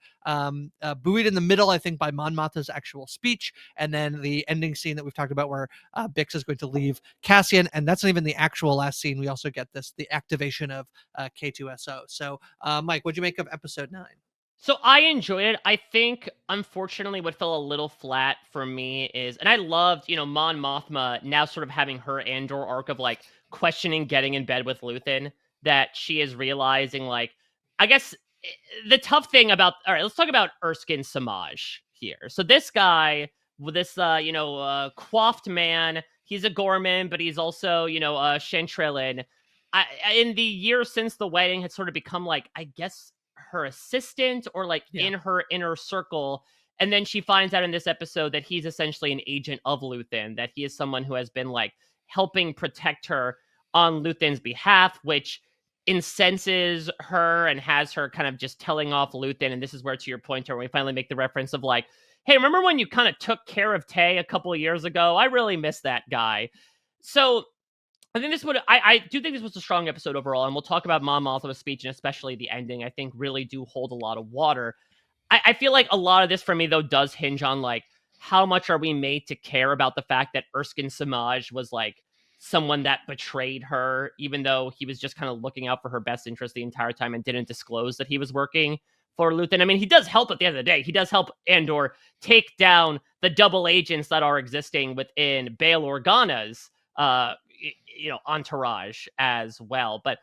Buoyed in the middle, I think, by Mon Mothma's actual speech, and then the ending scene that we've talked about where Bix is going to leave Cassian, and that's not even the actual last scene. We also get the activation of K2SO. So, Mike, what'd you make of episode 9? So I enjoyed it. I think, unfortunately, what fell a little flat for me is, and I loved, Mon Mothma now sort of having her Andor arc of like questioning getting in bed with Luthen, that she is realizing like, I guess the tough thing about, all right, let's talk about Erskine Samaj here. So this guy, this, coiffed man, he's a Gorman, but he's also, a Chantrellin. In the years since the wedding, had sort of become like, I guess, her assistant or like in her inner circle. And then she finds out in this episode that he's essentially an agent of Luthen, that he is someone who has been like helping protect her on Luthen's behalf, which incenses her and has her kind of just telling off Luthen. And this is where, to your point, where we finally make the reference of like, hey, remember when you kind of took care of Tay a couple of years ago? I really miss that guy. So I think I do think this was a strong episode overall, and we'll talk about Mon Mothma's speech and especially the ending. I think really do hold a lot of water. I feel like a lot of this for me though does hinge on like how much are we made to care about the fact that Erskine Samaj was like someone that betrayed her, even though he was just kind of looking out for her best interest the entire time and didn't disclose that he was working for Luthen. I mean, he does help at the end of the day. He does help Andor take down the double agents that are existing within Bail Organa's entourage as well. But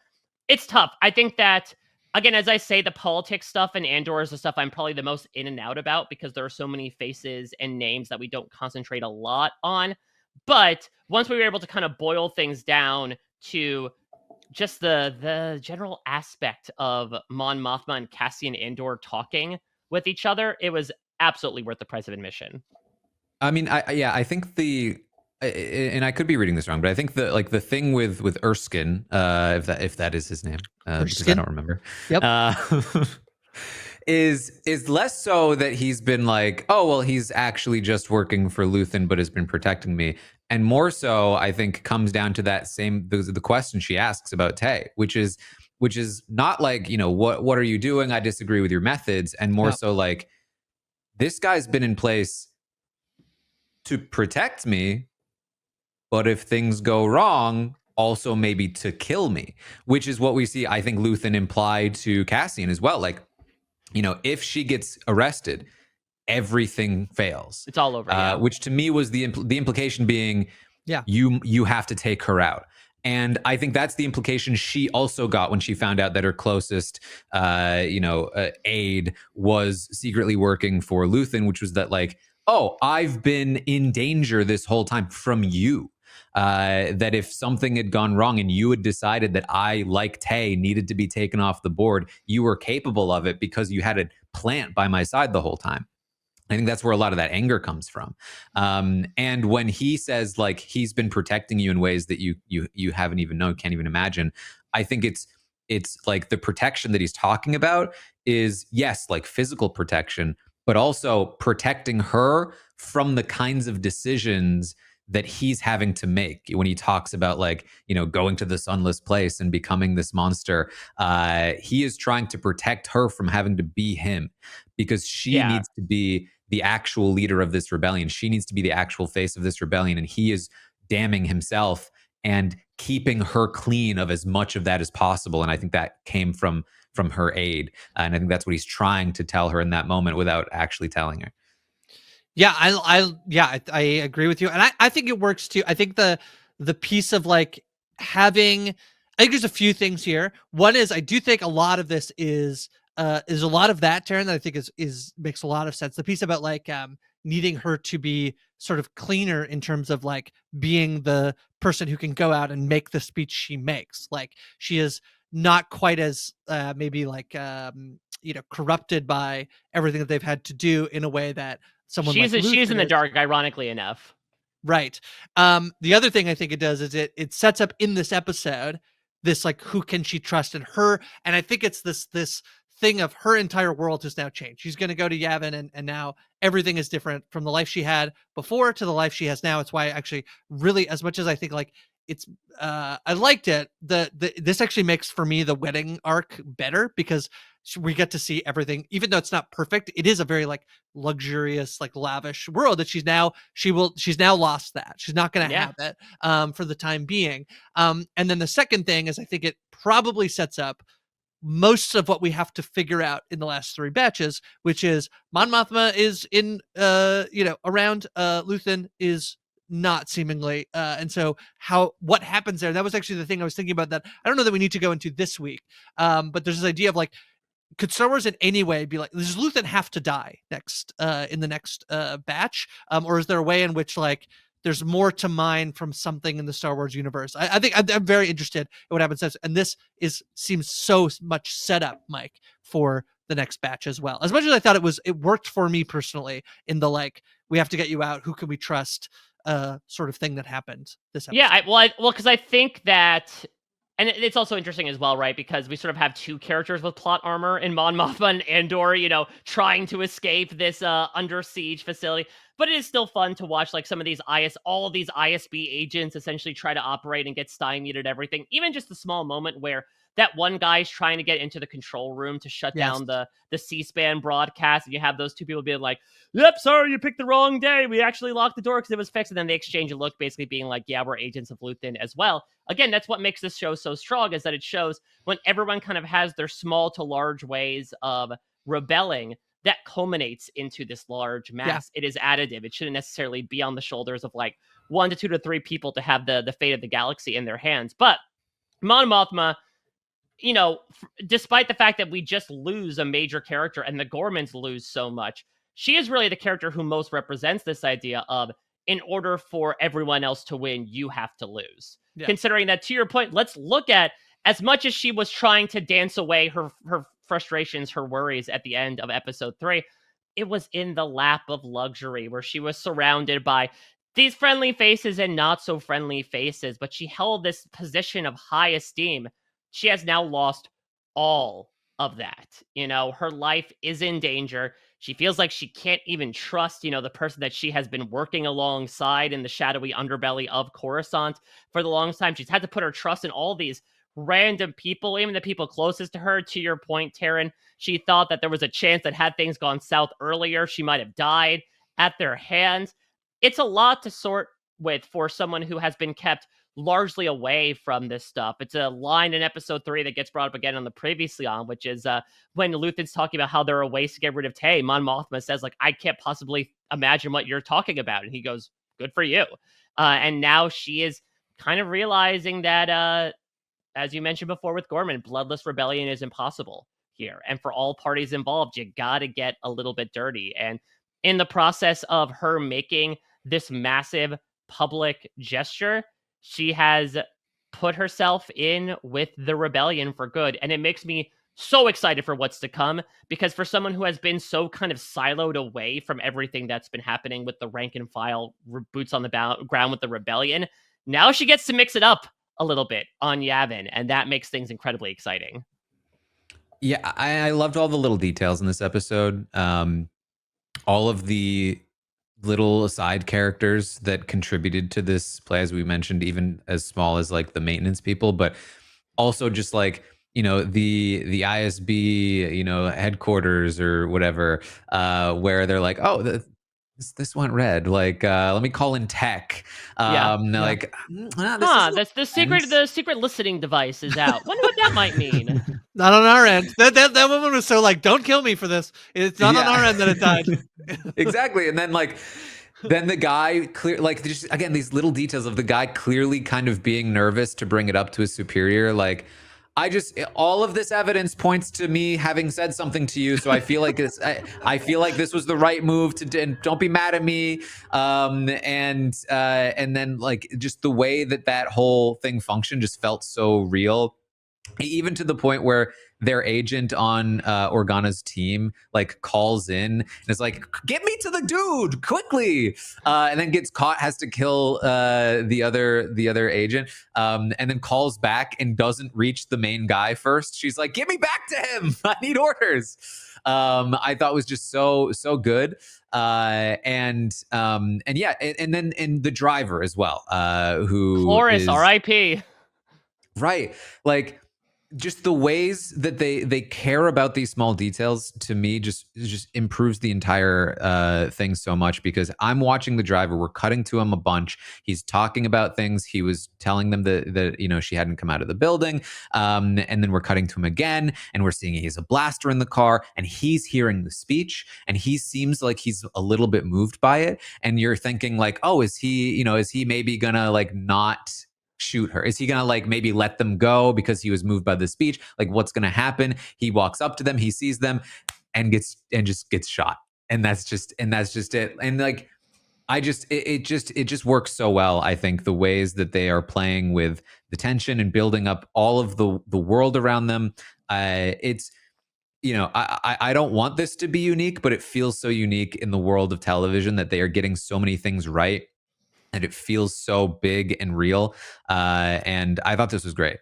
it's tough. I think that, again, as I say, the politics stuff and Andor is the stuff I'm probably the most in and out about because there are so many faces and names that we don't concentrate a lot on. But once we were able to kind of boil things down to just the general aspect of Mon Mothma and Cassian Andor talking with each other, it was absolutely worth the price of admission. I mean, I think and I could be reading this wrong, but I think the thing with Erskine, if that is his name, because I don't remember. Yep. Is less so that he's been like, oh well, he's actually just working for Luthen, but has been protecting me, and more so, I think, comes down to that same the question she asks about Tay, which is not like, what are you doing? I disagree with your methods, and more so like, this guy's been in place to protect me, but if things go wrong, also maybe to kill me, which is what we see, I think, Luthen imply to Cassian as well. Like, if she gets arrested, everything fails. It's all over. Which to me was the implication being, you have to take her out. And I think that's the implication she also got when she found out that her closest, aide was secretly working for Luthen, which was that like, oh, I've been in danger this whole time from you. That if something had gone wrong and you had decided that I, like Tay, needed to be taken off the board, you were capable of it because you had a plant by my side the whole time. I think that's where a lot of that anger comes from. And when he says like he's been protecting you in ways that you haven't even known, can't even imagine, I think it's like the protection that he's talking about is, yes, like physical protection, but also protecting her from the kinds of decisions that he's having to make when he talks about like, going to the sunless place and becoming this monster. He is trying to protect her from having to be him, because she needs to be the actual leader of this rebellion. She needs to be the actual face of this rebellion. And he is damning himself and keeping her clean of as much of that as possible. And I think that came from her aide. And I think that's what he's trying to tell her in that moment without actually telling her. Yeah, I agree with you, and I think it works too. I think the piece of like having, I think there's a few things here. One is I do think a lot of this is a lot of that, Taran, that I think is makes a lot of sense. The piece about like needing her to be sort of cleaner in terms of like being the person who can go out and make the speech she makes. Like she is not quite as maybe like corrupted by everything that they've had to do in a way that someone she's in the dark, ironically enough. Right. The other thing I think it does is it sets up in this episode this like, who can she trust in her, and I think it's this thing of her entire world has now changed. She's going to go to Yavin, and now everything is different from the life she had before to the life she has now. It's why I actually really, as much as I think like it's I liked it, this actually makes for me the wedding arc better, because we get to see everything, even though it's not perfect. It is a very like luxurious, like lavish world that she's now lost that. She's not going to Yeah. have it for the time being. And then the second thing is, I think it probably sets up most of what we have to figure out in the last 3 batches, which is Mon Mothma is in around, Luthen is not, seemingly, and so what happens there. That was actually the thing I was thinking about, that I don't know that we need to go into this week, but there's this idea of like, could Star Wars in any way be like, does Luthen have to die next in the next batch, or is there a way in which like there's more to mine from something in the Star Wars universe? I think I'm very interested in what happens next, and this seems so much set up, Mike, for the next batch as well. As much as I thought it worked for me personally in the like, we have to get you out, who can we trust, sort of thing that happened this episode. Yeah, because I think that, and it's also interesting as well, right? Because we sort of have 2 characters with plot armor in Mon Mothma and Andor, trying to escape this under siege facility. But it is still fun to watch like some of these all of these ISB agents essentially try to operate and get stymied at everything. Even just the small moment where that one guy's trying to get into the control room to shut down the C-SPAN broadcast, and you have those 2 people being like, "Yep, sorry, you picked the wrong day. We actually locked the door because it was fixed." And then they exchange a look, basically being like, "Yeah, we're agents of Luthen as well." Again, that's what makes this show so strong, is that it shows when everyone kind of has their small to large ways of rebelling, that culminates into this large mass. It is additive. It shouldn't necessarily be on the shoulders of like 1 to 2 to 3 people to have the fate of the galaxy in their hands. But Mon Mothma, despite the fact that we just lose a major character and the Gormans lose so much, she is really the character who most represents this idea of, in order for everyone else to win, you have to lose. Yeah. Considering that, to your point, let's look at, as much as she was trying to dance away her frustrations, her worries at the end of episode 3, it was in the lap of luxury where she was surrounded by these friendly faces and not so friendly faces, but she held this position of high esteem. She has now lost all of that. Her life is in danger. She feels like she can't even trust, the person that she has been working alongside in the shadowy underbelly of Coruscant for the longest time. She's had to put her trust in all these random people, even the people closest to her. To your point, Taran, she thought that there was a chance that had things gone south earlier, she might have died at their hands. It's a lot to sort with for someone who has been kept largely away from this stuff. It's a line in episode 3 that gets brought up again on the previously on, which is when Luthen's talking about how there are ways to get rid of Tay. Mon Mothma says, like, "I can't possibly imagine what you're talking about." And he goes, "Good for you." And now she is kind of realizing that, as you mentioned before with Gorman, bloodless rebellion is impossible here. And for all parties involved, you got to get a little bit dirty. And in the process of her making this massive public gesture, she has put herself in with the rebellion for good. And it makes me so excited for what's to come, because for someone who has been so kind of siloed away from everything that's been happening with the rank and file boots on the ground with the rebellion, now she gets to mix it up a little bit on Yavin, and that makes things incredibly exciting. Yeah, I loved all the little details in this episode. All of the little side characters that contributed to this play, as we mentioned, even as small as like the maintenance people, but also just like, the ISB, headquarters or whatever, where they're like, "Oh, this went red. Like, let me call in tech." Like, that's the secret listening device is out. Wonder what that might mean. Not on our end. That woman was so like, "Don't kill me for this." It's not on our end that it died. Exactly. And then then the guy just again, these little details of the guy clearly kind of being nervous to bring it up to his superior. Like, all of this evidence points to me having said something to you. So I feel like I feel like this was the right move and don't be mad at me. And then like just the way that whole thing functioned just felt so real, even to the point where their agent on Organa's team like calls in and is like, "Get me to the dude quickly," and then gets caught, has to kill the other agent, and then calls back and doesn't reach the main guy first. She's like, "Get me back to him! I need orders." I thought was just so good. And yeah, and then the driver as well, who Chloris, is R.I.P. right, like just the ways that they care about these small details to me just improves the entire thing so much, because I'm watching the driver, we're cutting to him a bunch, he's talking about things, he was telling them that you know, she hadn't come out of the building, and then we're cutting to him again and we're seeing he's a blaster in the car and he's hearing the speech and he seems like he's a little bit moved by it, and you're thinking like, oh, is he maybe gonna like not shoot her? Is he gonna like maybe let them go because he was moved by the speech? Like, what's gonna happen? He walks up to them, he sees them, and just gets shot. And that's just it. And like, it just works so well. I think the ways that they are playing with the tension and building up all of the world around them. It's, you know, I don't want this to be unique, but it feels so unique in the world of television that they are getting so many things right and it feels so big and real. And I thought this was great.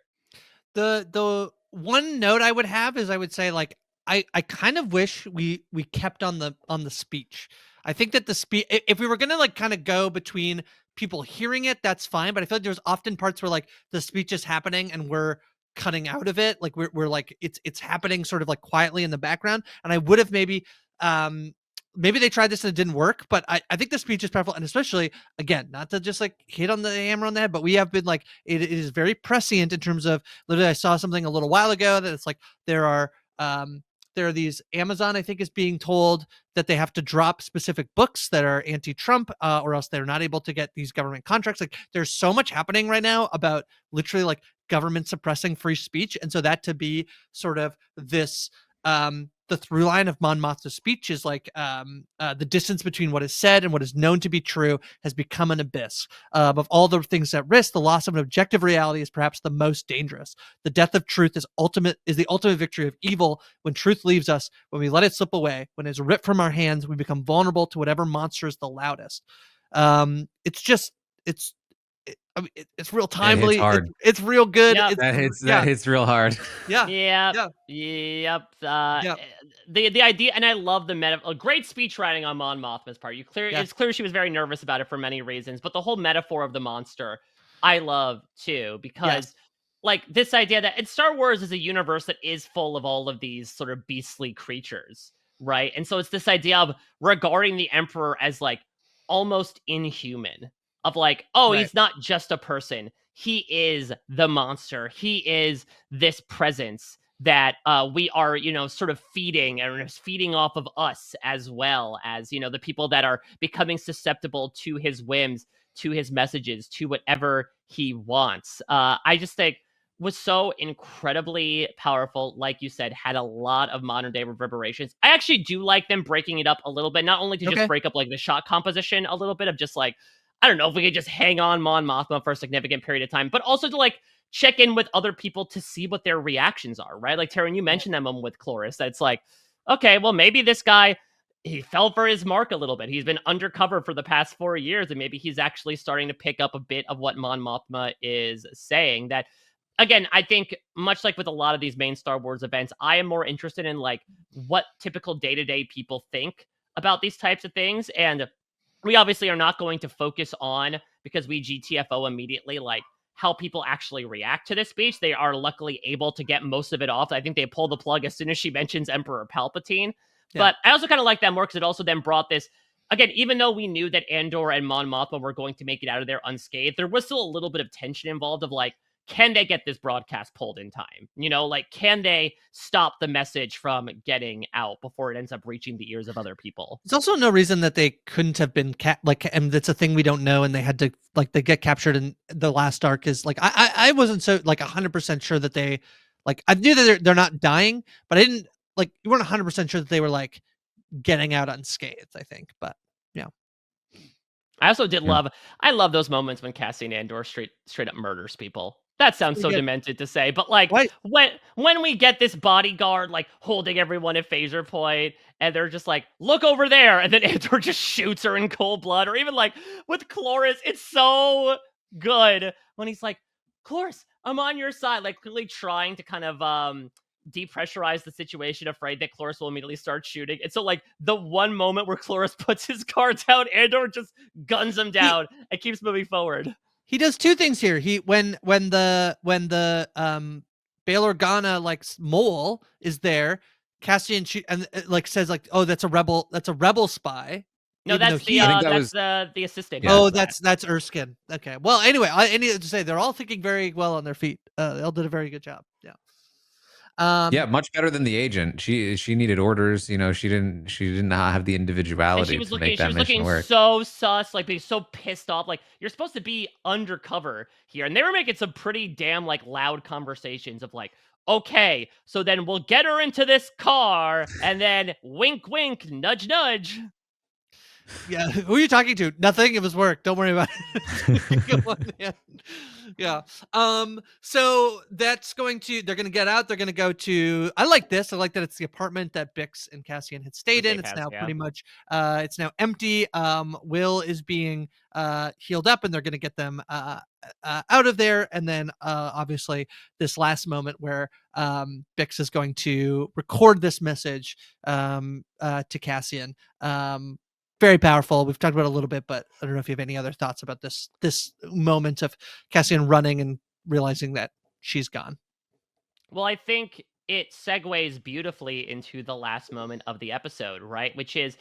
The one note I would have is I would say like I kind of wish we kept on the speech. I think that the speech, if we were gonna like kind of go between people hearing it, that's fine. But I feel like there's often parts where like the speech is happening and we're cutting out of it. Like we're like it's happening sort of like quietly in the background. And I would have um maybe they tried this and it didn't work, but I think the speech is powerful. And especially again, not to just like hit on the hammer on the head, but we have been like it is very prescient in terms of literally I saw something a little while ago that it's like there are these Amazon, I think, is being told that they have to drop specific books that are anti-Trump, or else they're not able to get these government contracts. Like, there's so much happening right now about literally like government suppressing free speech, and so that to be sort of this the through line of Mon Mothma's speech is like the distance between what is said and what is known to be true has become an abyss. Of all the things at risk, the loss of an objective reality is perhaps the most dangerous. The death of truth is the ultimate victory of evil. When truth leaves us, when we let it slip away, when it's ripped from our hands, we become vulnerable to whatever monster is the loudest. It's just it's I mean, it's real It hits timely. hard. It's real good. Yep. It's That hits real hard. yeah, Yep. yeah, Yep. yeah, The idea, and I love the meta. A great speech writing on Mon Mothma's part. yeah. It's clear she was very nervous about it for many reasons, but the whole metaphor of the monster, I love too, because Yes. like this idea that and Star Wars is a universe that is full of all of these sort of beastly creatures, right? And so it's this idea of regarding the Emperor as like almost inhuman, of like, oh, Right. he's not just a person. He is the monster. He is this presence that we are, sort of feeding and is feeding off of us, as well as, the people that are becoming susceptible to his whims, to his messages, to whatever he wants. I just think was so incredibly powerful. Like you said, had a lot of modern day reverberations. I actually do like them breaking it up a little bit, not only to Okay. just break up like the shot composition a little bit of just like, I don't know if we could just hang on Mon Mothma for a significant period of time, but also to like check in with other people to see what their reactions are, right? Like Taran, you mentioned that moment with Chloris, that it's like, okay, well, maybe this guy, he fell for his mark a little bit. He's been undercover for the past 4 years, and maybe he's actually starting to pick up a bit of what Mon Mothma is saying. That, again, I think much like with a lot of these main Star Wars events, I am more interested in like what typical day-to-day people think about these types of things. And we obviously are not going to focus on, because we GTFO immediately, like how people actually react to this speech. They are luckily able to get most of it off. I think they pull the plug as soon as she mentions Emperor Palpatine. Yeah. But I also kind of like that more because it also then brought this, again, even though we knew that Andor and Mon Mothma were going to make it out of there unscathed, there was still a little bit of tension involved of like, can they get this broadcast pulled in time? Like, can they stop the message from getting out before it ends up reaching the ears of other people? There's also no reason that they couldn't have been and that's a thing we don't know, and they had to like they get captured in the last arc. Is like I wasn't so like 100% sure that they like I knew that they're not dying, but I didn't like you weren't 100% sure that they were like getting out unscathed. I think, but yeah, I also did Yeah. I love those moments when Cassian Andor straight up murders people. That sounds so Pretty good. demented to say, but like Right. when we get this bodyguard like holding everyone at phaser point, and they're just like, "Look over there," and then Andor just shoots her in cold blood, or even like with Cloris, it's so good when he's like, "Cloris, I'm on your side," like clearly trying to kind of depressurize the situation, afraid that Cloris will immediately start shooting. And so like the one moment where Cloris puts his guard down, Andor just guns him He down and keeps moving forward. he does two things here. He when the Bail Organa like mole is there, Cassian and like says like, oh, that's a rebel spy, No, even though that's the I think he that was the assistant. Yeah. oh, That. that's Erskine. Okay. Well, anyway, I need to say they're all thinking very well on their feet. They all did a very good job. Yeah. yeah, much better than the agent. She needed orders. You know, she didn't have the And individuality to make that mission work. so sus, like being so pissed off. Like, you're supposed to be undercover here. And they were making some pretty damn like loud conversations of like, okay, so then we'll get her into this car and then wink wink, nudge nudge. Yeah. Who are you talking to? Nothing. It was work. Don't worry about it. Go on, yeah. Yeah. So they're gonna get out. They're gonna go to. I like this. I like that it's the apartment that Bix and Cassian had stayed in. Safe It's house, now yeah. pretty much. It's now empty. Will is being healed up, and they're gonna get them out of there. And then obviously this last moment where Bix is going to record this message to Cassian. Very powerful. We've talked about it a little bit, but I don't know if you have any other thoughts about this moment of Cassian running and realizing that she's gone. Well, I think it segues beautifully into the last moment of the episode, right? Which is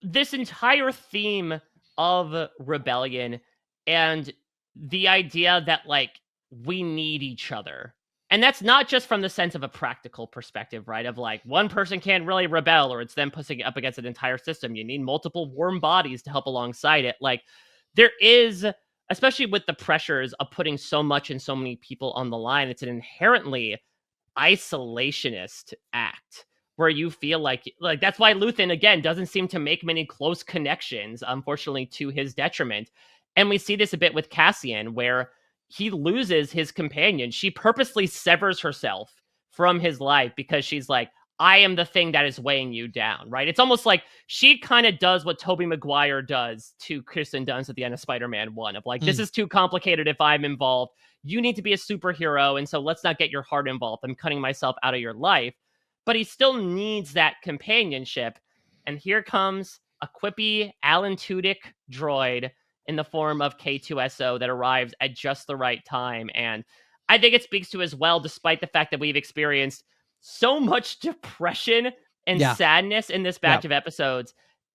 this entire theme of rebellion and the idea that like we need each other. And that's not just from the sense of a practical perspective, right? Of like one person can't really rebel or it's them pushing up against an entire system. You need multiple warm bodies to help alongside it. Like there is, especially with the pressures of putting so much and so many people on the line, it's an inherently isolationist act where you feel like that's why Luthen again doesn't seem to make many close connections, unfortunately to his detriment. And we see this a bit with Cassian where he loses his companion. She purposely severs herself from his life because she's like, I am the thing that is weighing you down, right? It's almost like she kind of does what Tobey Maguire does to Kirsten Dunst at the end of Spider-Man 1 of like, this is too complicated if I'm involved. You need to be a superhero, and so let's not get your heart involved. I'm cutting myself out of your life. But he still needs that companionship. And here comes a quippy Alan Tudyk droid in the form of K2SO that arrives at just the right time. And I think it speaks to as well, despite the fact that we've experienced so much depression and sadness in this batch of episodes,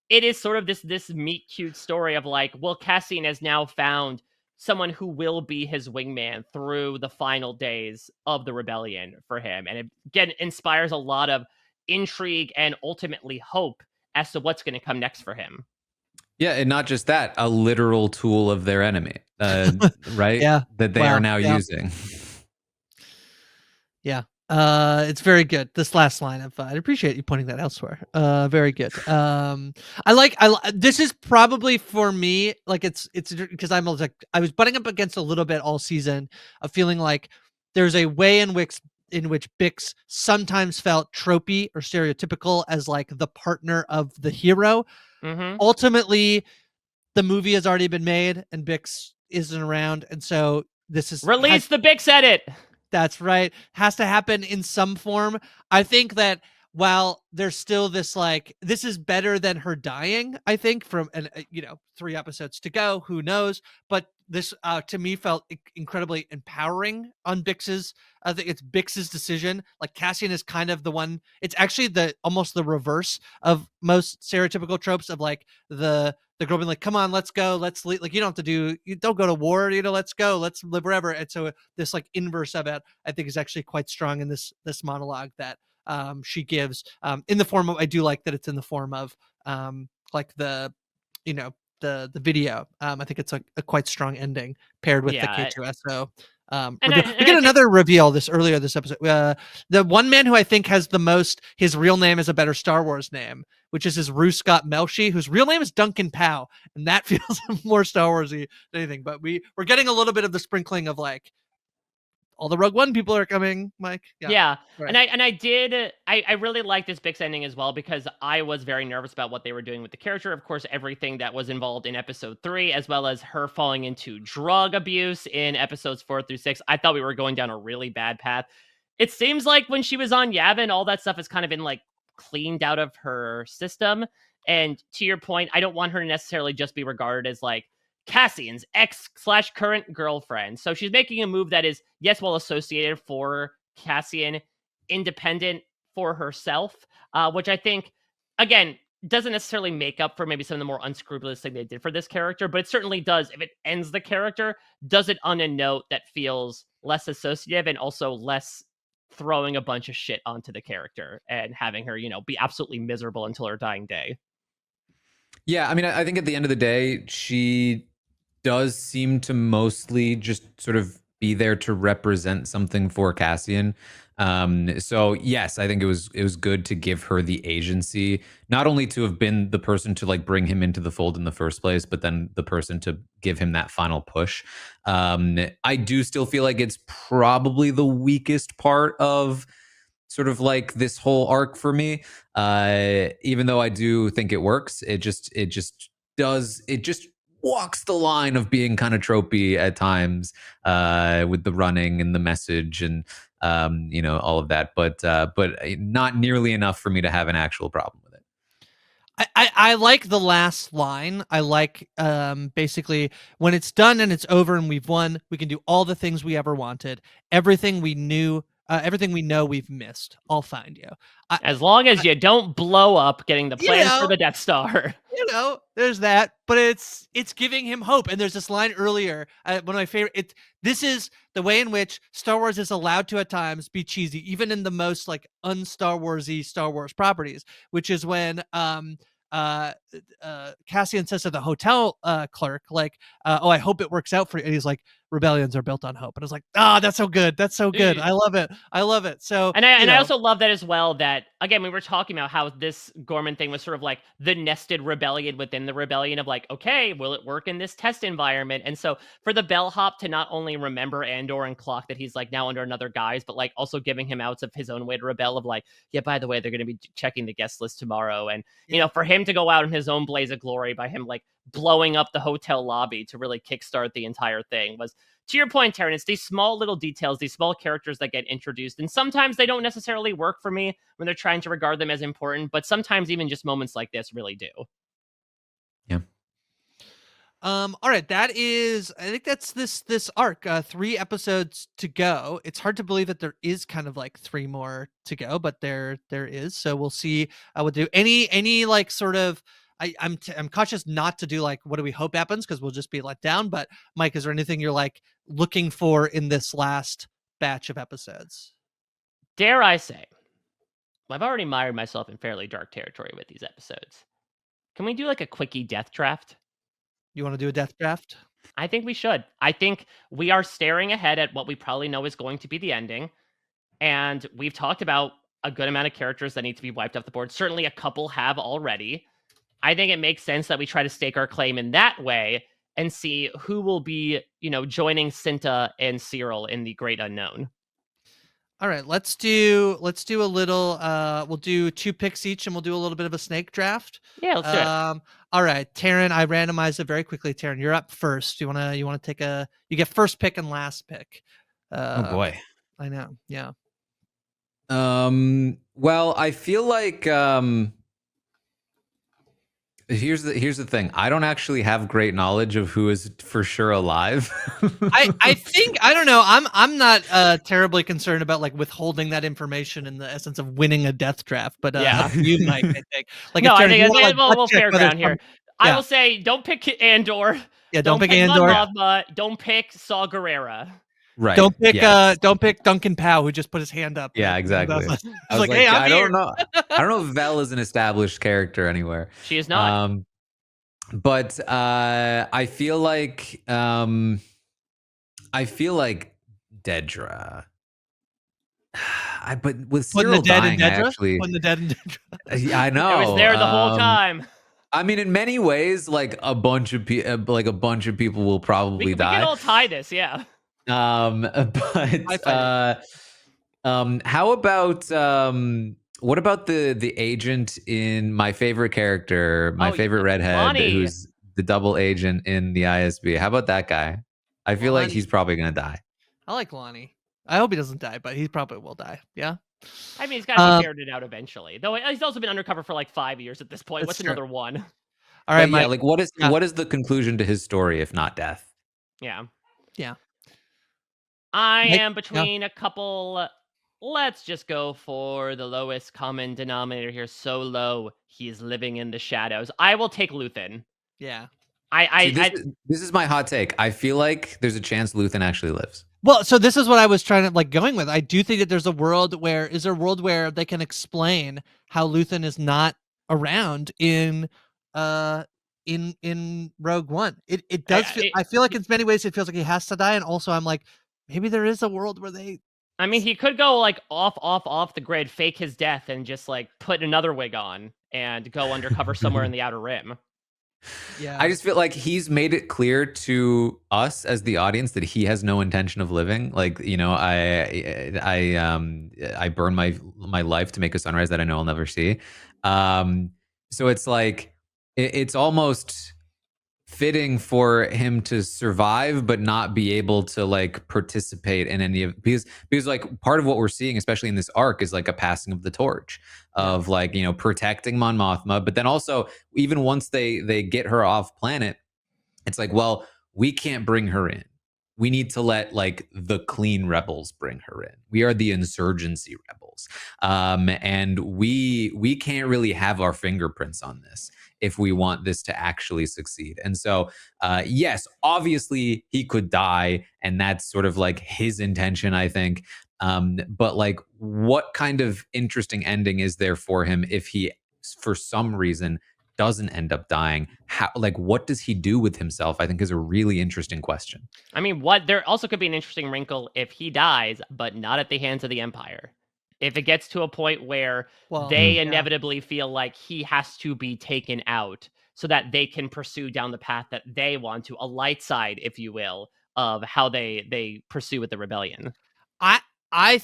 it is sort of this meet cute story of like, well, Cassian has now found someone who will be his wingman through the final days of the rebellion for him. And it again inspires a lot of intrigue and ultimately hope as to what's going to come next for him. Yeah, and not just that, a literal tool of their enemy, right? Yeah. That they are now using. Yeah. It's very good. This last line of I appreciate you pointing that elsewhere. Very good. This is probably for me like it's because I was butting up against a little bit all season of feeling like there's a way in which Bix sometimes felt tropey or stereotypical as like the partner of the hero. Mm-hmm. Ultimately, the movie has already been made and Bix isn't around, and so this is release the Bix edit. That's right. Has to happen in some form. I think that while there's still this like this is better than her dying, I think from 3 episodes to go, who knows, but this to me felt incredibly empowering on Bix's. I think it's Bix's decision. Like Cassian is kind of the one. It's actually almost the reverse of most stereotypical tropes of like the girl being like, come on, let's go, let's leave. Like you don't go to war, let's go, let's live wherever. And so this like inverse of it, I think is actually quite strong in this monologue that she gives in the form of, I do like that it's in the form of like the video. I think it's a quite strong ending paired with the K2SO. We get another reveal earlier this episode. The one man who I think has the most, his real name is a better Star Wars name, which is his Rue Scott Melshi, whose real name is Duncan Powell, and that feels more Star Warsy than anything. But we're getting a little bit of the sprinkling of like all the Rogue One people are coming, Mike. Yeah. Right. And I really like this Bix ending as well, because I was very nervous about what they were doing with the character. Of course, everything that was involved in episode 3, as well as her falling into drug abuse in episodes 4 through 6. I thought we were going down a really bad path. It seems like when she was on Yavin, all that stuff has kind of been like cleaned out of her system. And to your point, I don't want her to necessarily just be regarded as like Cassian's ex/current girlfriend. So she's making a move that is, yes, well associated for Cassian, independent for herself, which I think, again, doesn't necessarily make up for maybe some of the more unscrupulous thing they did for this character, but it certainly does. If it ends the character, does it on a note that feels less associative and also less throwing a bunch of shit onto the character and having her, be absolutely miserable until her dying day. Yeah, I mean, I think at the end of the day, she does seem to mostly just sort of be there to represent something for Cassian. So yes, I think it was good to give her the agency, not only to have been the person to like bring him into the fold in the first place, but then the person to give him that final push. I do still feel like it's probably the weakest part of sort of like this whole arc for me. Even though I do think it works, it just walks the line of being kind of tropey at times, with the running and the message and all of that, but not nearly enough for me to have an actual problem with it. I like the last line. I like basically when it's done and it's over and we've won, we can do all the things we ever wanted. Everything we knew, everything we know we've missed. I'll find you. As long as you don't blow up getting the plans for the Death Star. There's that, but it's giving him hope. And there's this line earlier, one of my favorite. This is the way in which Star Wars is allowed to at times be cheesy, even in the most like un-Star Warsy Star Wars properties, which is when Cassian says to the hotel clerk, like, "Oh, I hope it works out for you." And he's like, "Rebellions are built on hope." And I was like, that's so good. That's so good. I love it. So, and I also love that as well, that again, we were talking about how this Gorman thing was sort of like the nested rebellion within the rebellion of like, okay, will it work in this test environment? And so for the bellhop to not only remember Andor and clock that he's like now under another guise, but like also giving him outs of his own way to rebel of like, yeah, by the way, they're going to be checking the guest list tomorrow. And, for him to go out in his own blaze of glory by him like blowing up the hotel lobby to really kickstart the entire thing was, to your point, Taran, it's these small little details, these small characters that get introduced. And sometimes they don't necessarily work for me when they're trying to regard them as important, but sometimes even just moments like this really do. Yeah. All right, I think that's this arc. 3 episodes to go. It's hard to believe that there is kind of like 3 more to go, but there is. So we'll see. We'll do any like sort of. I'm cautious not to do like what do we hope happens, because we'll just be let down. But Mike, is there anything you're like looking for in this last batch of episodes? Dare I say, I've already mired myself in fairly dark territory with these episodes. Can we do like a quickie death draft? You want to do a death draft? I think we should. I think we are staring ahead at what we probably know is going to be the ending. And we've talked about a good amount of characters that need to be wiped off the board. Certainly a couple have already. I think it makes sense that we try to stake our claim in that way and see who will be, joining Cinta and Syril in the great unknown. All right, let's do a little. We'll do 2 picks each, and we'll do a little bit of a snake draft. Yeah, let's do it. All right, Taran, I randomized it very quickly. Taran, you're up first. You wanna take you get first pick and last pick. Oh boy, I know. Yeah. Well, I feel like here's the thing. I don't actually have great knowledge of who is for sure alive. I think, I don't know. I'm not terribly concerned about like withholding that information in the essence of winning a death draft, but up to you, Mike, I think. Like, no, if I think like, we'll fair ground here. Yeah. I will say, don't pick Andor. Yeah, don't pick Andor. Mon Mothma, don't pick Saw Gerrera. Right. Don't pick Duncan Powell, who just put his hand up. Yeah, exactly. I was like, hey, I'm I here. don't know. I don't know if Vel is an established character anywhere. She is not. But I feel like Dedra. But with Syril dying, I actually putting the dead in Dedra. I know. It was there the whole time. I mean, in many ways, like a bunch of people will probably die. We can all tie this, yeah. But fight how about what about the agent in my favorite character, my Oh, favorite redhead, Lonnie. who's the double agent in the ISB? How about that guy? I feel like Lonnie. he's probably gonna die. I like Lonnie. I hope he doesn't die, but he probably will die. Yeah. I mean, he's got to be ferreted out eventually. Though he's also been undercover for like 5 years at this point. That's What's true. another one? All right, But yeah, Mike. like Yeah. what is the conclusion to his story if not death? Yeah. Yeah. I Mike. am Yeah. between a couple. Let's just go for the lowest common denominator here. So low, he's living in the shadows. I will take Luthen. Yeah. See, I this is my hot take. I feel like there's a chance Luthen actually lives. Well, so this is what I was trying to like going with. I do think that there's a world where is there a world where they can explain how Luthen is not around in Rogue One. It does feel I feel like in many ways it feels like he has to die, and also I'm like maybe there is a world where they I mean, he could go like off the grid, fake his death, and just like put another wig on and go undercover somewhere in the Outer Rim. Yeah. I just feel like he's made it clear to us as the audience that he has no intention of living. Like, you know, I burn my life to make a sunrise that I know I'll never see. So it's like it's almost fitting for him to survive but not be able to like participate in any of because like part of what we're seeing especially in this arc is like a passing of the torch of like, you know, protecting Mon Mothma, but then also even once they get her off planet, it's like, well, we can't bring her in. We need to let like the clean rebels bring her in. We are the insurgency rebels, and we can't really have our fingerprints on this if we want this to actually succeed. And so, yes, obviously he could die, and that's sort of like his intention, I think. But like, what kind of interesting ending is there for him if he, for some reason, doesn't end up dying? How, like, what does he do with himself? I think is a really interesting question. I mean, what there also could be an interesting wrinkle if he dies, but not at the hands of the Empire. If it gets to a point where they inevitably feel like he has to be taken out so that they can pursue down the path that they want to, a light side, if you will, of how they pursue with the rebellion. I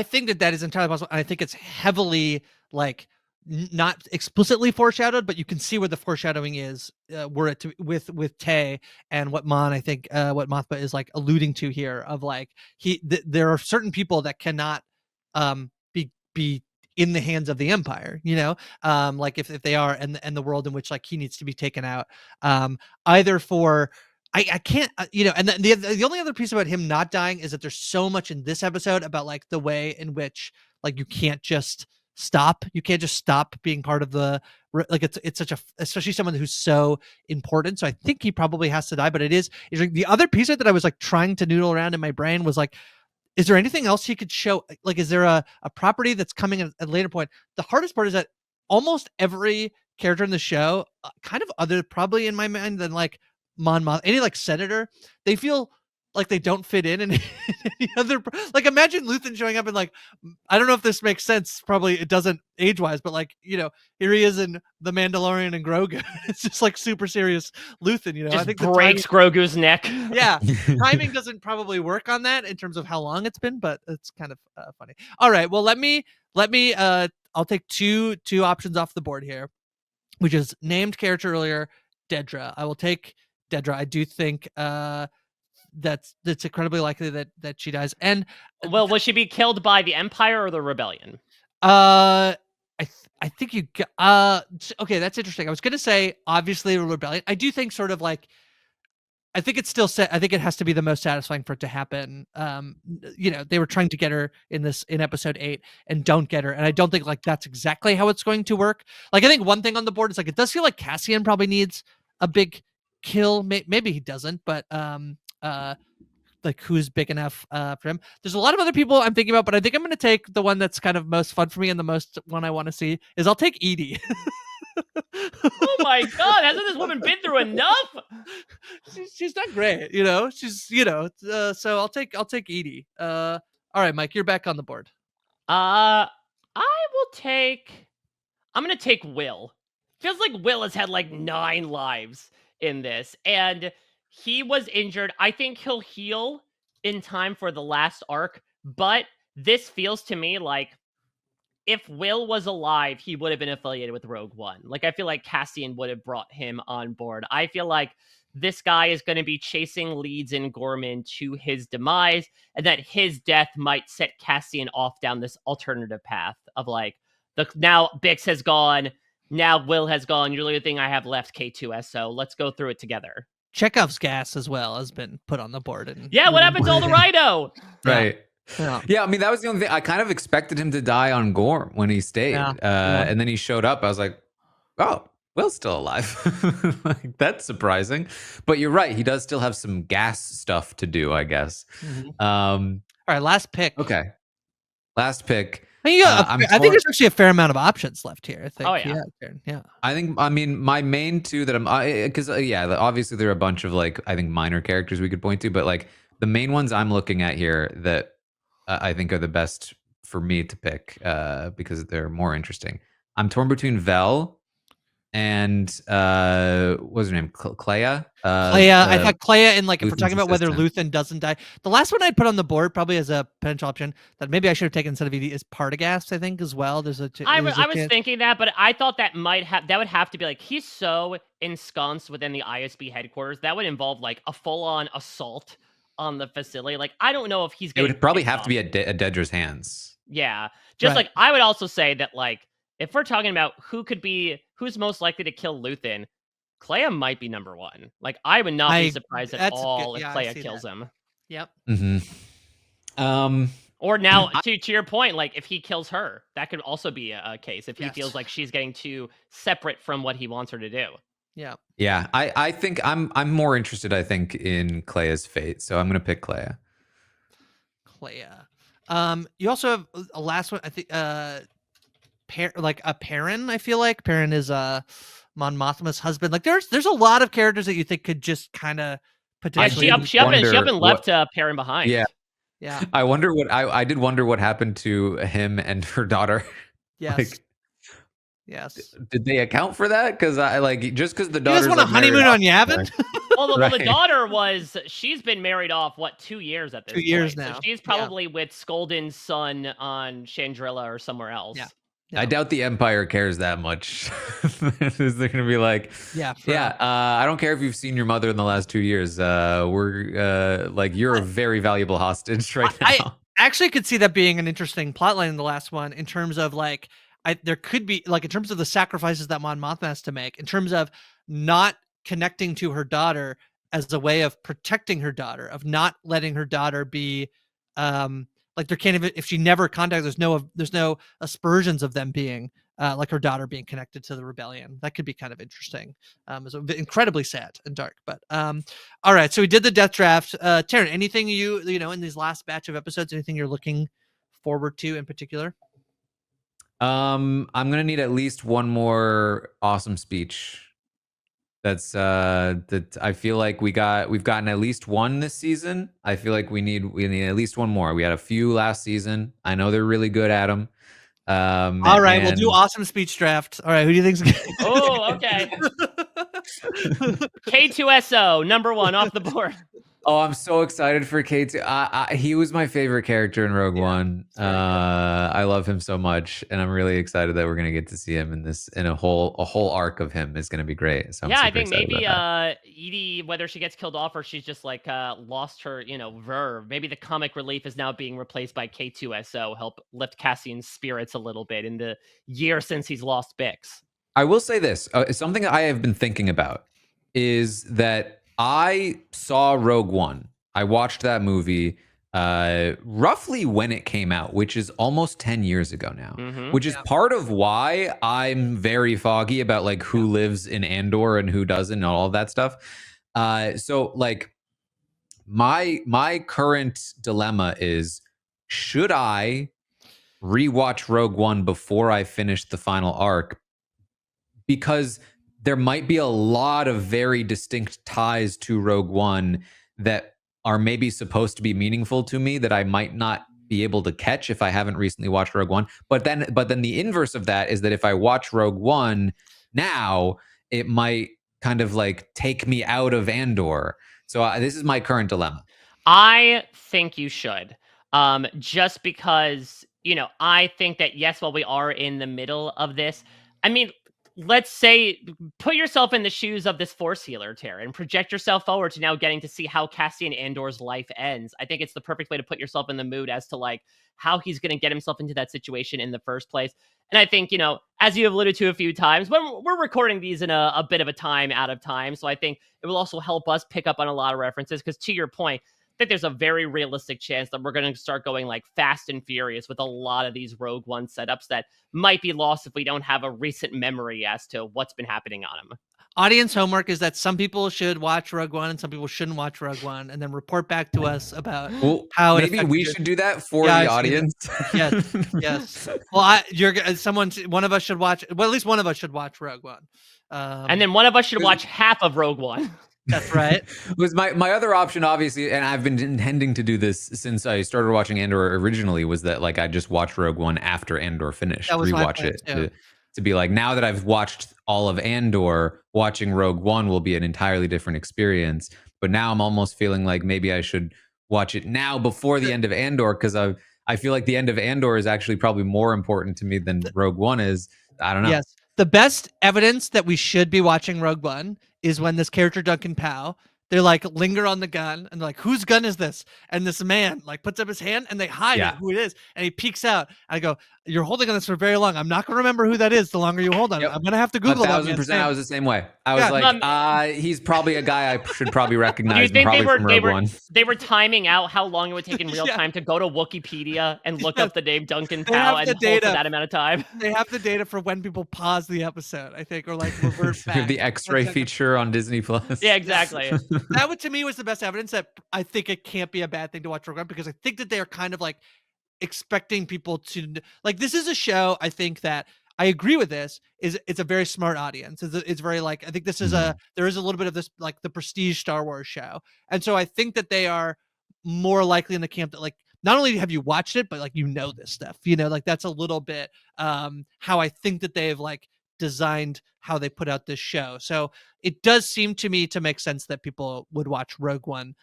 think that is entirely possible. And I think it's heavily like not explicitly foreshadowed, but you can see where the foreshadowing is. Were it to, with Tay and what Mon, I think what Mothma is like alluding to here of like there are certain people that cannot be in the hands of the Empire, you know, like if they are and the world in which like he needs to be taken out, either for I can't, you know, and the only other piece about him not dying is that there's so much in this episode about like the way in which like you can't just stop being part of the like it's such a especially someone who's so important. So I think he probably has to die, but it's like the other piece of it that I was like trying to noodle around in my brain was like, is there anything else he could show? Like, is there a property that's coming at a later point? The hardest part is that almost every character in the show, kind of other probably in my mind than like Mon Mothma, any like senator, they feel like they don't fit in any other. Like, imagine Luthen showing up and like, I don't know if this makes sense. Probably it doesn't age wise, but like, you know, here he is in The Mandalorian and Grogu. It's just like super serious Luthen. You know, Just I think breaks Grogu's neck. yeah, timing doesn't probably work on that in terms of how long it's been, but it's kind of funny. All right, well let me I'll take two options off the board here, which is named character earlier, Dedra. I will take Dedra. I do think that's incredibly likely that she dies. And Well, will she be killed by the Empire or the Rebellion? I think you okay, that's interesting. I was gonna say obviously the rebellion. I do think sort of like I think it's still set. I think it has to be the most satisfying for it to happen. You know, they were trying to get her in episode 8 and don't get her. And I don't think like that's exactly how it's going to work. Like, I think one thing on the board is like, it does feel like Cassian probably needs a big kill. Maybe he doesn't, but, like who's big enough for him. There's a lot of other people I'm thinking about, but I think I'm going to take the one that's kind of most fun for me and the most one I want to see is I'll take Edie. Oh my god, hasn't this woman been through enough? She's not great, you know. She's, you know, so I'll take Edie. All right, Mike, you're back on the board. I will take. I'm gonna take Will. Feels like Will has had like 9 lives in this, and he was injured. I think he'll heal in time for the last arc, but this feels to me like if Will was alive, he would have been affiliated with Rogue One. Like, I feel like Cassian would have brought him on board. I feel like this guy is going to be chasing leads in Gorman to his demise, and that his death might set Cassian off down this alternative path of like, now Bix has gone, now Will has gone. You're the only thing I have left, K2SO. Let's go through it together. Chekhov's gas as well has been put on the board. And yeah, what happened to all the Rhino? Right. Yeah. I mean, that was the only thing. I kind of expected him to die on Gorm when he stayed. And then he showed up. I was like, oh, Will's still alive. Like, that's surprising. But you're right. He does still have some gas stuff to do, I guess. All right, last pick. Okay. Last pick. I think there's actually a fair amount of options left here. I think. Oh, yeah. Yeah. I mean, my main two that because obviously there are a bunch of like, I think minor characters we could point to, but like the main ones I'm looking at here that I think are the best for me to pick because they're more interesting. I'm torn between Vel and what's her name? Clea? I thought Clea, and like if we're Luthen's talking about whether assistant. Luthen doesn't die, the last one I'd put on the board probably as a potential option that maybe I should have taken instead of ED is Partagast, I think, as well. I was thinking that, but I thought that would have to be like, he's so ensconced within the ISB headquarters that would involve like a full-on assault on the facility. Like, I don't know if he's It would probably have to be at Dedra's hands. Yeah, just Right. like I would also say that like if we're talking about who's most likely to kill Luthen, Clea might be number one. Like, I would not be surprised at all if Clea kills him. Yep. Or now, to your point, like if he kills her, that could also be a case if he feels like she's getting too separate from what he wants her to do. Yeah. Yeah, I think I'm more interested, I think, in Clea's fate, so I'm gonna pick Clea. You also have a last one, I think. Like a Perrin, I feel like Perrin is Mon Mothma's husband. Like there's a lot of characters that you think could just kind of potentially. Yeah, she up and left Perrin behind. Yeah. I wonder what I did wonder what happened to him and her daughter. Yes. Like, yes. Did they account for that? Because I like just because the daughter's you guys want a honeymoon on Yavin? Well, the daughter she's been married off 2 years at this 2 years point. now. So she's probably with Skolden's son on Chandrilla or somewhere else. Yeah. I doubt the Empire cares that much. Is they're gonna be like, I don't care if you've seen your mother in the last 2 years. We're like, you're a very valuable hostage right now. I actually could see that being an interesting plotline in the last one in terms of like, there could be like in terms of the sacrifices that Mon Mothma has to make in terms of not connecting to her daughter as a way of protecting her daughter, of not letting her daughter be like there can't even, if she never contacts, there's no aspersions of them being like her daughter being connected to the rebellion. That could be kind of interesting. It's incredibly sad and dark, but all right. So we did the death draft. Taran, anything you know in these last batch of episodes, anything you're looking forward to in particular? I'm gonna need at least one more awesome speech. That's that I feel like we've gotten at least one this season. I feel like we need at least one more. We had a few last season. I know they're really good at them. All right, we'll do awesome speech draft. All right, who do you think's good? Oh, okay. K2SO number 1 off the board. Oh, I'm so excited for K2. He was my favorite character in Rogue One. I love him so much, and I'm really excited that we're gonna get to see him in a whole arc of him is gonna be great. So I think maybe Edie, whether she gets killed off or she's just like lost her, verve. Maybe the comic relief is now being replaced by K2SO, help lift Cassian's spirits a little bit in the year since he's lost Bix. I will say this: something I have been thinking about is that I saw Rogue One. I watched that movie roughly when it came out, which is almost 10 years ago now, which is part of why I'm very foggy about like who lives in Andor and who doesn't and all of that stuff. So like my current dilemma is, should I rewatch Rogue One before I finish the final arc? Because there might be a lot of very distinct ties to Rogue One that are maybe supposed to be meaningful to me that I might not be able to catch if I haven't recently watched Rogue One. But then the inverse of that is that if I watch Rogue One now, it might kind of like take me out of Andor. So this is my current dilemma. I think you should. Just because, I think that, yes, while we are in the middle of this, I mean, let's say, put yourself in the shoes of this Force healer, Tara, and project yourself forward to now getting to see how Cassian Andor's life ends. I think it's the perfect way to put yourself in the mood as to like how he's going to get himself into that situation in the first place. And I think, as you have alluded to a few times, we're recording these in a bit of a time out of time. So I think it will also help us pick up on a lot of references. Because to your point, think there's a very realistic chance that we're going to start going like fast and furious with a lot of these Rogue One setups that might be lost if we don't have a recent memory as to what's been happening on them. Audience homework is that some people should watch Rogue One and some people shouldn't watch Rogue One, and then report back to us about Well, how it maybe affected we your- should do that for Yeah, the I see that. audience. Yes. Well, one of us should watch. Well, at least one of us should watch Rogue One. And then one of us should watch half of Rogue One. That's right. Was my other option, obviously, and I've been intending to do this since I started watching Andor originally, was that like I just watch Rogue One after Andor finished, That was my rewatch plan, it too. to be like, now that I've watched all of Andor, watching Rogue One will be an entirely different experience. But now I'm almost feeling like maybe I should watch it now before the end of Andor, because I feel like the end of Andor is actually probably more important to me than Rogue One is. I don't know. Yes. The best evidence that we should be watching Rogue One is when this character Duncan Powell, they're like linger on the gun and they're like, whose gun is this? And this man like puts up his hand and they hide Yeah. it, who it is, and he peeks out. I go, you're holding on this for very long. I'm not gonna remember who that is the longer you hold on it. Yep. I'm gonna have to Google that. 1,000%. I was the same way. I was Yeah. like, he's probably a guy I should probably Do you recognize. think Probably from Rogue One. they were timing out how long it would take in real Yeah. time to go to Wikipedia and look Yes. up the name Duncan They have Powell and the hold data. for that amount of time? They have the data for when people pause the episode, I think, or like revert We have back. the X-ray feature on Disney Plus. Yeah, exactly. That would, to me, was the best evidence that I think it can't be a bad thing to watch Rogue One, because I think that they are kind of like expecting people to like, this is a show, I think, that I agree with this, is it's a very smart audience. It's very like, I think this is there is a little bit of this like the prestige Star Wars show. And so I think that they are more likely in the camp that like, not only have you watched it, but like, this stuff, like that's a little bit how I think that they've like designed how they put out this show. So it does seem to me to make sense that people would watch Rogue One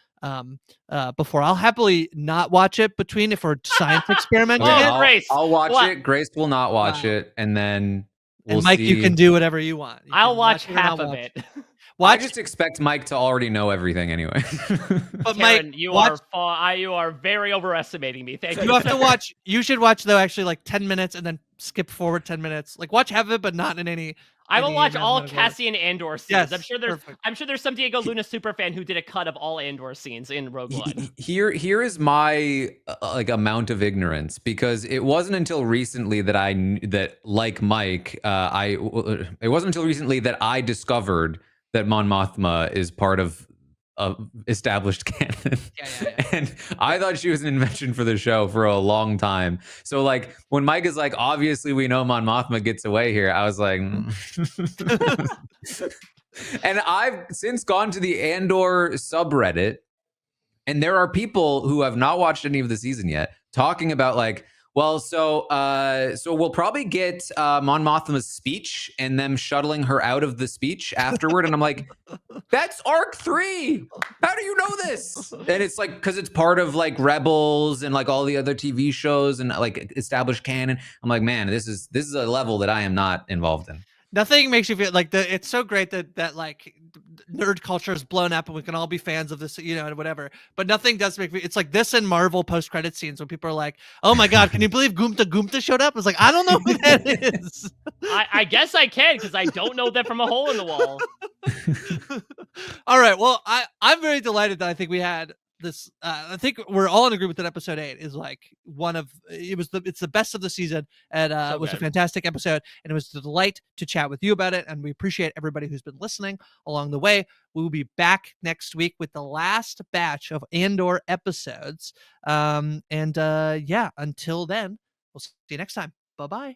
before. I'll happily not watch it between if we're science experimenting Okay, it. Grace. I'll watch What? it. Grace will not watch Wow. it, and then we'll And Mike, see. you can do whatever you want. You I'll can watch it or not half of watch it. I Watch, just expect Mike to already know everything anyway. but Mike, Taran, you watch, you are very overestimating me. Thank you. you have to watch. You should watch though, actually, like 10 minutes and then skip forward 10 minutes. Like watch half of it, but not in any. I will watch all mathematical order. Cassian Andor scenes. Yes, I'm sure there's some Diego Luna superfan who did a cut of all Andor scenes in Rogue One. Here is my like amount of ignorance, because it wasn't until recently that like Mike, it wasn't until recently that I discovered that Mon Mothma is part of established canon. Yeah. And I thought she was an invention for the show for a long time. So like when Mike is like, obviously we know Mon Mothma gets away here, I was like, And I've since gone to the Andor subreddit, and there are people who have not watched any of the season yet talking about like, well, so we'll probably get Mon Mothma's speech and them shuttling her out of the speech afterward. And I'm like, that's arc 3. How do you know this? And it's like, because it's part of like Rebels and like all the other TV shows and like established canon. I'm like, man, this is a level that I am not involved in. Nothing makes you feel like it's so great that like nerd culture is blown up and we can all be fans of this, and whatever. But nothing does make me. It's like this in Marvel post-credit scenes when people are like, "Oh my god, can you believe Goomta showed up?" It's like, I don't know who that is. I guess I can, because I don't know them from a hole in the wall. All right. Well, I'm very delighted that I think we had this. I think we're all in agreement that episode 8 is like it's the best of the season, and it was a fantastic episode, and it was a delight to chat with you about it, and we appreciate everybody who's been listening along the way. We will be back next week with the last batch of Andor episodes, until then, we'll see you next time. Bye-bye.